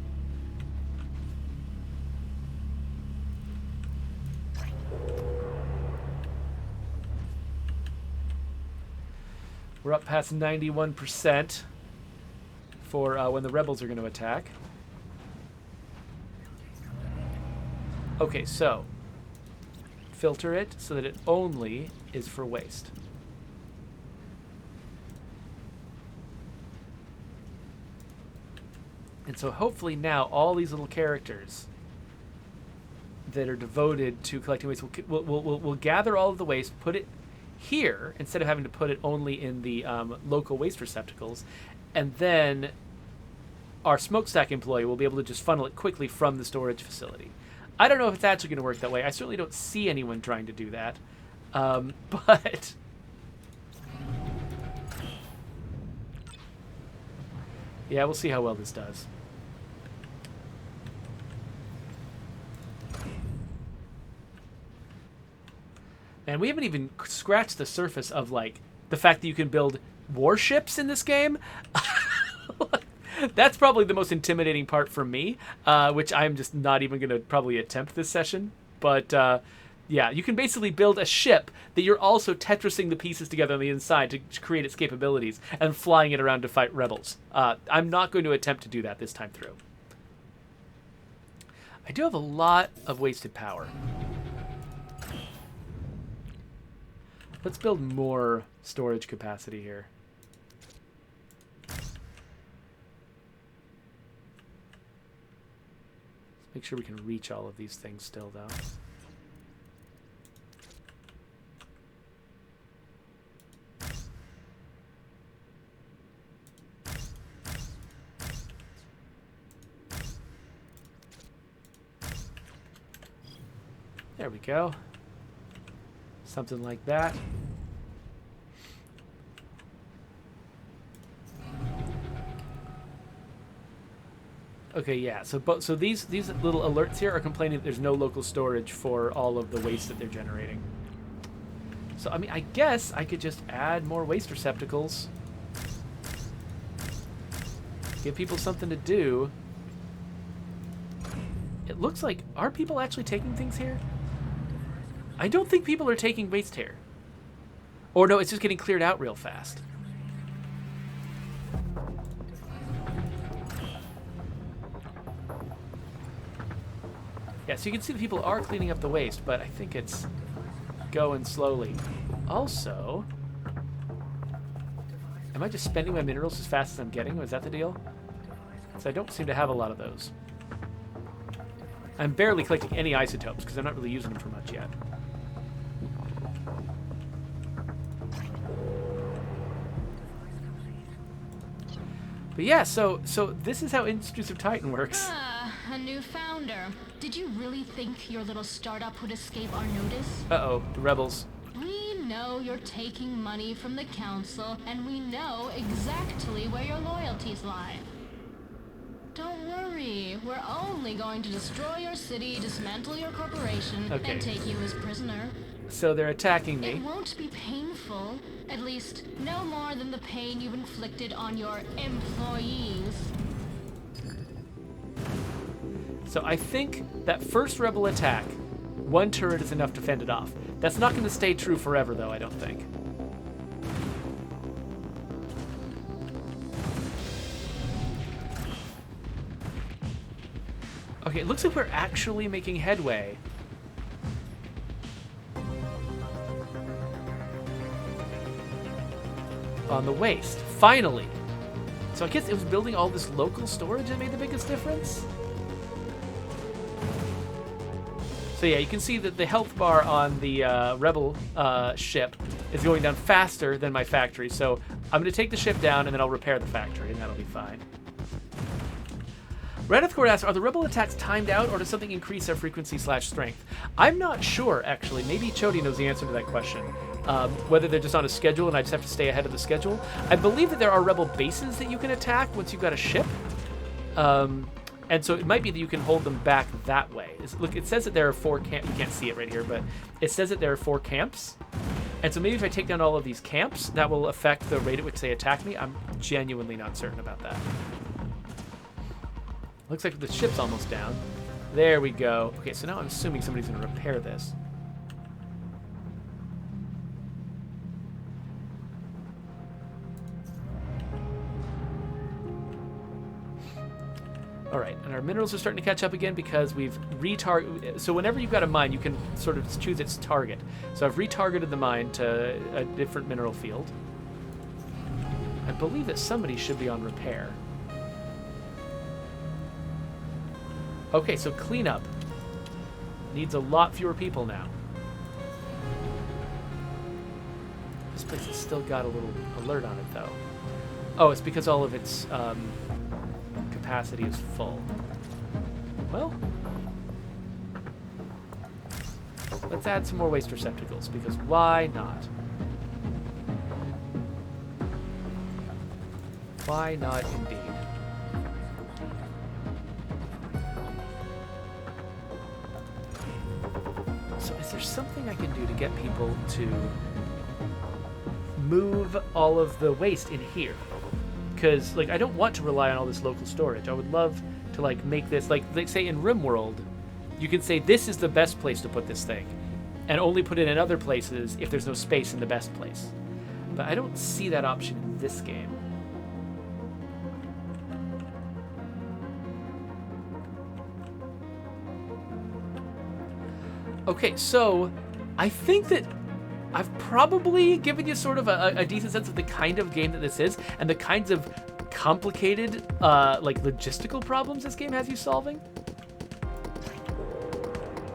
We're up past 91% for when the rebels are going to attack. Okay, so filter it so that it only is for waste. And so hopefully now all these little characters that are devoted to collecting waste will gather all of the waste, put it here instead of having to put it only in the local waste receptacles, and then our smokestack employee will be able to just funnel it quickly from the storage facility. I don't know if it's actually going to work that way. I certainly don't see anyone trying to do that, but yeah, we'll see how well this does. And we haven't even scratched the surface of, like, the fact that you can build warships in this game. That's probably the most intimidating part for me, which I'm just not even going to probably attempt this session. But, yeah, you can basically build a ship that you're also Tetrising the pieces together on the inside to create its capabilities and flying it around to fight rebels. I'm not going to attempt to do that this time through. I do have a lot of wasted power. Let's build more storage capacity here. Let's make sure we can reach all of these things still, though. There we go. Something like that. Okay, yeah. So these little alerts here are complaining that there's no local storage for all of the waste that they're generating. So I mean, I guess I could just add more waste receptacles. Give people something to do. It looks like, are people actually taking things here? I don't think people are taking waste here. Or no, it's just getting cleared out real fast. Yeah, so you can see that people are cleaning up the waste, but I think it's going slowly. Also, am I just spending my minerals as fast as I'm getting? Was that the deal? So I don't seem to have a lot of those. I'm barely collecting any isotopes because I'm not really using them for much yet. But yeah, so this is how Industries of Titan works. A new founder. Did you really think your little startup would escape our notice? Uh-oh, the rebels. We know you're taking money from the council, and we know exactly where your loyalties lie. Don't worry, we're only going to destroy your city, dismantle your corporation, Okay. and take you as prisoner. So they're attacking me. It won't be painful. At least, no more than the pain you've inflicted on your employees. So I think that first rebel attack, one turret is enough to fend it off. That's not going to stay true forever, though, I don't think. Okay, it looks like we're actually making headway. On the waste. Finally! So I guess it was building all this local storage that made the biggest difference? So yeah, you can see that the health bar on the Rebel ship is going down faster than my factory. So I'm going to take the ship down and then I'll repair the factory and that'll be fine. Radith Court asks, are the Rebel attacks timed out or does something increase their frequency/strength? I'm not sure, actually. Maybe Chody knows the answer to that question. Whether they're just on a schedule and I just have to stay ahead of the schedule. I believe that there are Rebel bases that you can attack once you've got a ship. And so it might be that you can hold them back that way. Look, it says that there are 4 camps. You can't see it right here, but it says that there are 4 camps. And so maybe if I take down all of these camps, that will affect the rate at which they attack me. I'm genuinely not certain about that. Looks like the ship's almost down. There we go. Okay, so now I'm assuming somebody's going to repair this. All right, and our minerals are starting to catch up again because we've retargeted. So whenever you've got a mine, you can sort of choose its target. So I've retargeted the mine to a different mineral field. I believe that somebody should be on repair. Okay, so cleanup needs a lot fewer people now. This place has still got a little alert on it, though. Oh, it's because all of its capacity is full. Well, let's add some more waste receptacles, because why not? Why not, indeed? So is there something I can do to get people to move all of the waste in here? Because, like, I don't want to rely on all this local storage. I would love to, like, make this, like say in RimWorld, you can say this is the best place to put this thing, and only put it in other places if there's no space in the best place. But I don't see that option in this game. Okay, so I think that I've probably given you sort of a decent sense of the kind of game that this is and the kinds of complicated, like, logistical problems this game has you solving.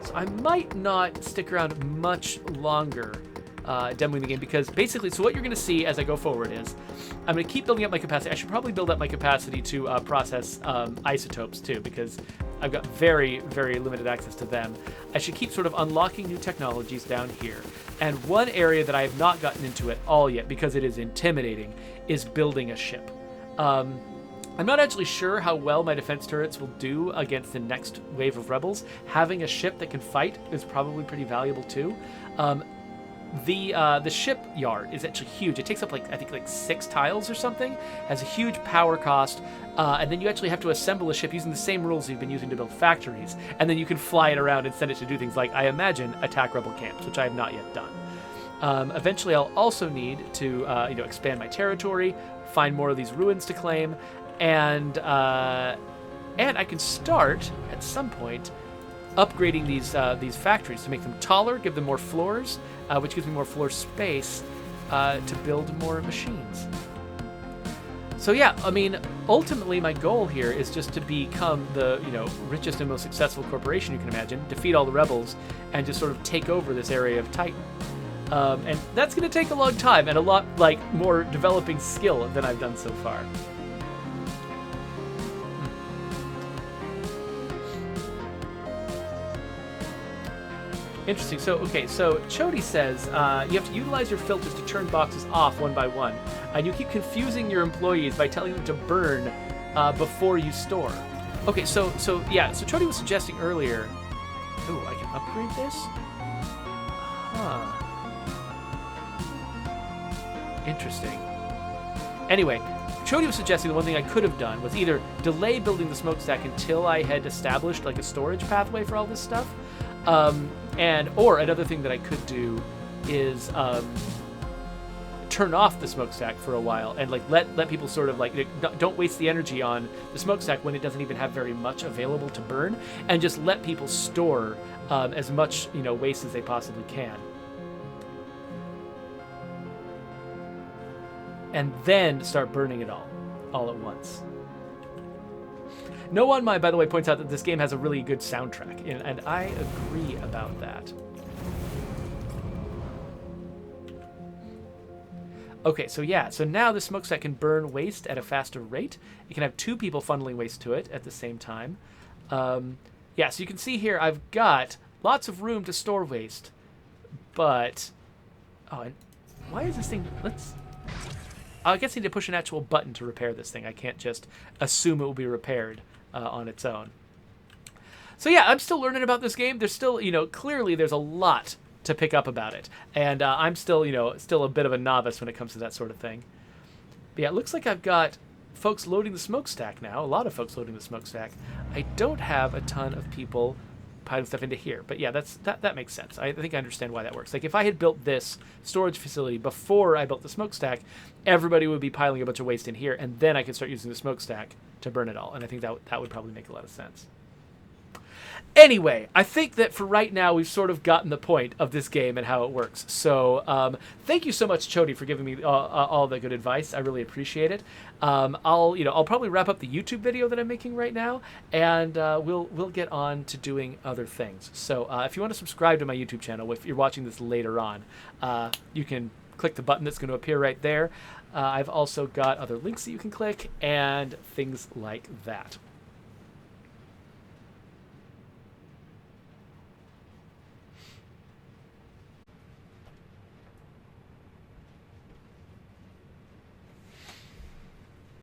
So I might not stick around much longer demoing the game because basically, so what you're going to see as I go forward is I'm going to keep building up my capacity. I should probably build up my capacity to process isotopes too because I've got very, very limited access to them. I should keep sort of unlocking new technologies down here. And one area that I have not gotten into at all yet, because it is intimidating, is building a ship. I'm not actually sure how well my defense turrets will do against the next wave of rebels. Having a ship that can fight is probably pretty valuable too. The shipyard is actually huge. It takes up I think 6 tiles or something. Has a huge power cost, and then you actually have to assemble a ship using the same rules you've been using to build factories. And then you can fly it around and send it to do things like, I imagine, attack rebel camps, which I have not yet done. Eventually, I'll also need to expand my territory, find more of these ruins to claim, and I can start at some point upgrading these factories to make them taller, give them more floors, which gives me more floor space to build more machines. So yeah, I mean, ultimately my goal here is just to become the richest and most successful corporation you can imagine, defeat all the rebels, and just sort of take over this area of Titan. And that's going to take a long time and a lot more developing skill than I've done so far. Interesting. So Chody says you have to utilize your filters to turn boxes off one by one, and you keep confusing your employees by telling them to burn before you store. Okay, so Chody was suggesting earlier. Ooh, I can upgrade this. Huh. Interesting. Anyway, Chody was suggesting the one thing I could have done was either delay building the smokestack until I had established a storage pathway for all this stuff. Or another thing that I could do is turn off the smokestack for a while and let people sort of don't waste the energy on the smokestack when it doesn't even have very much available to burn, and just let people store as much waste as they possibly can. And then start burning it all at once. No One by the way, points out that this game has a really good soundtrack, and I agree about that. Okay, so now the smokestack can burn waste at a faster rate. You can have 2 people funneling waste to it at the same time. So you can see here I've got lots of room to store waste, but... and why is this thing... I guess I need to push an actual button to repair this thing. I can't just assume it will be repaired on its own. So yeah, I'm still learning about this game. There's still, clearly there's a lot to pick up about it. And I'm still, still a bit of a novice when it comes to that sort of thing. But yeah, it looks like I've got folks loading the smokestack now. A lot of folks loading the smokestack. I don't have a ton of people piling stuff into here. But yeah, that makes sense. I think I understand why that works. If I had built this storage facility before I built the smokestack, everybody would be piling a bunch of waste in here, and then I could start using the smokestack to burn it all. And I think that would probably make a lot of sense. Anyway, I think that for right now, we've sort of gotten the point of this game and how it works. So thank you so much, Chody, for giving me all the good advice. I really appreciate it. I'll probably wrap up the YouTube video that I'm making right now, and we'll get on to doing other things. So if you want to subscribe to my YouTube channel, if you're watching this later on, you can click the button that's going to appear right there. I've also got other links that you can click and things like that.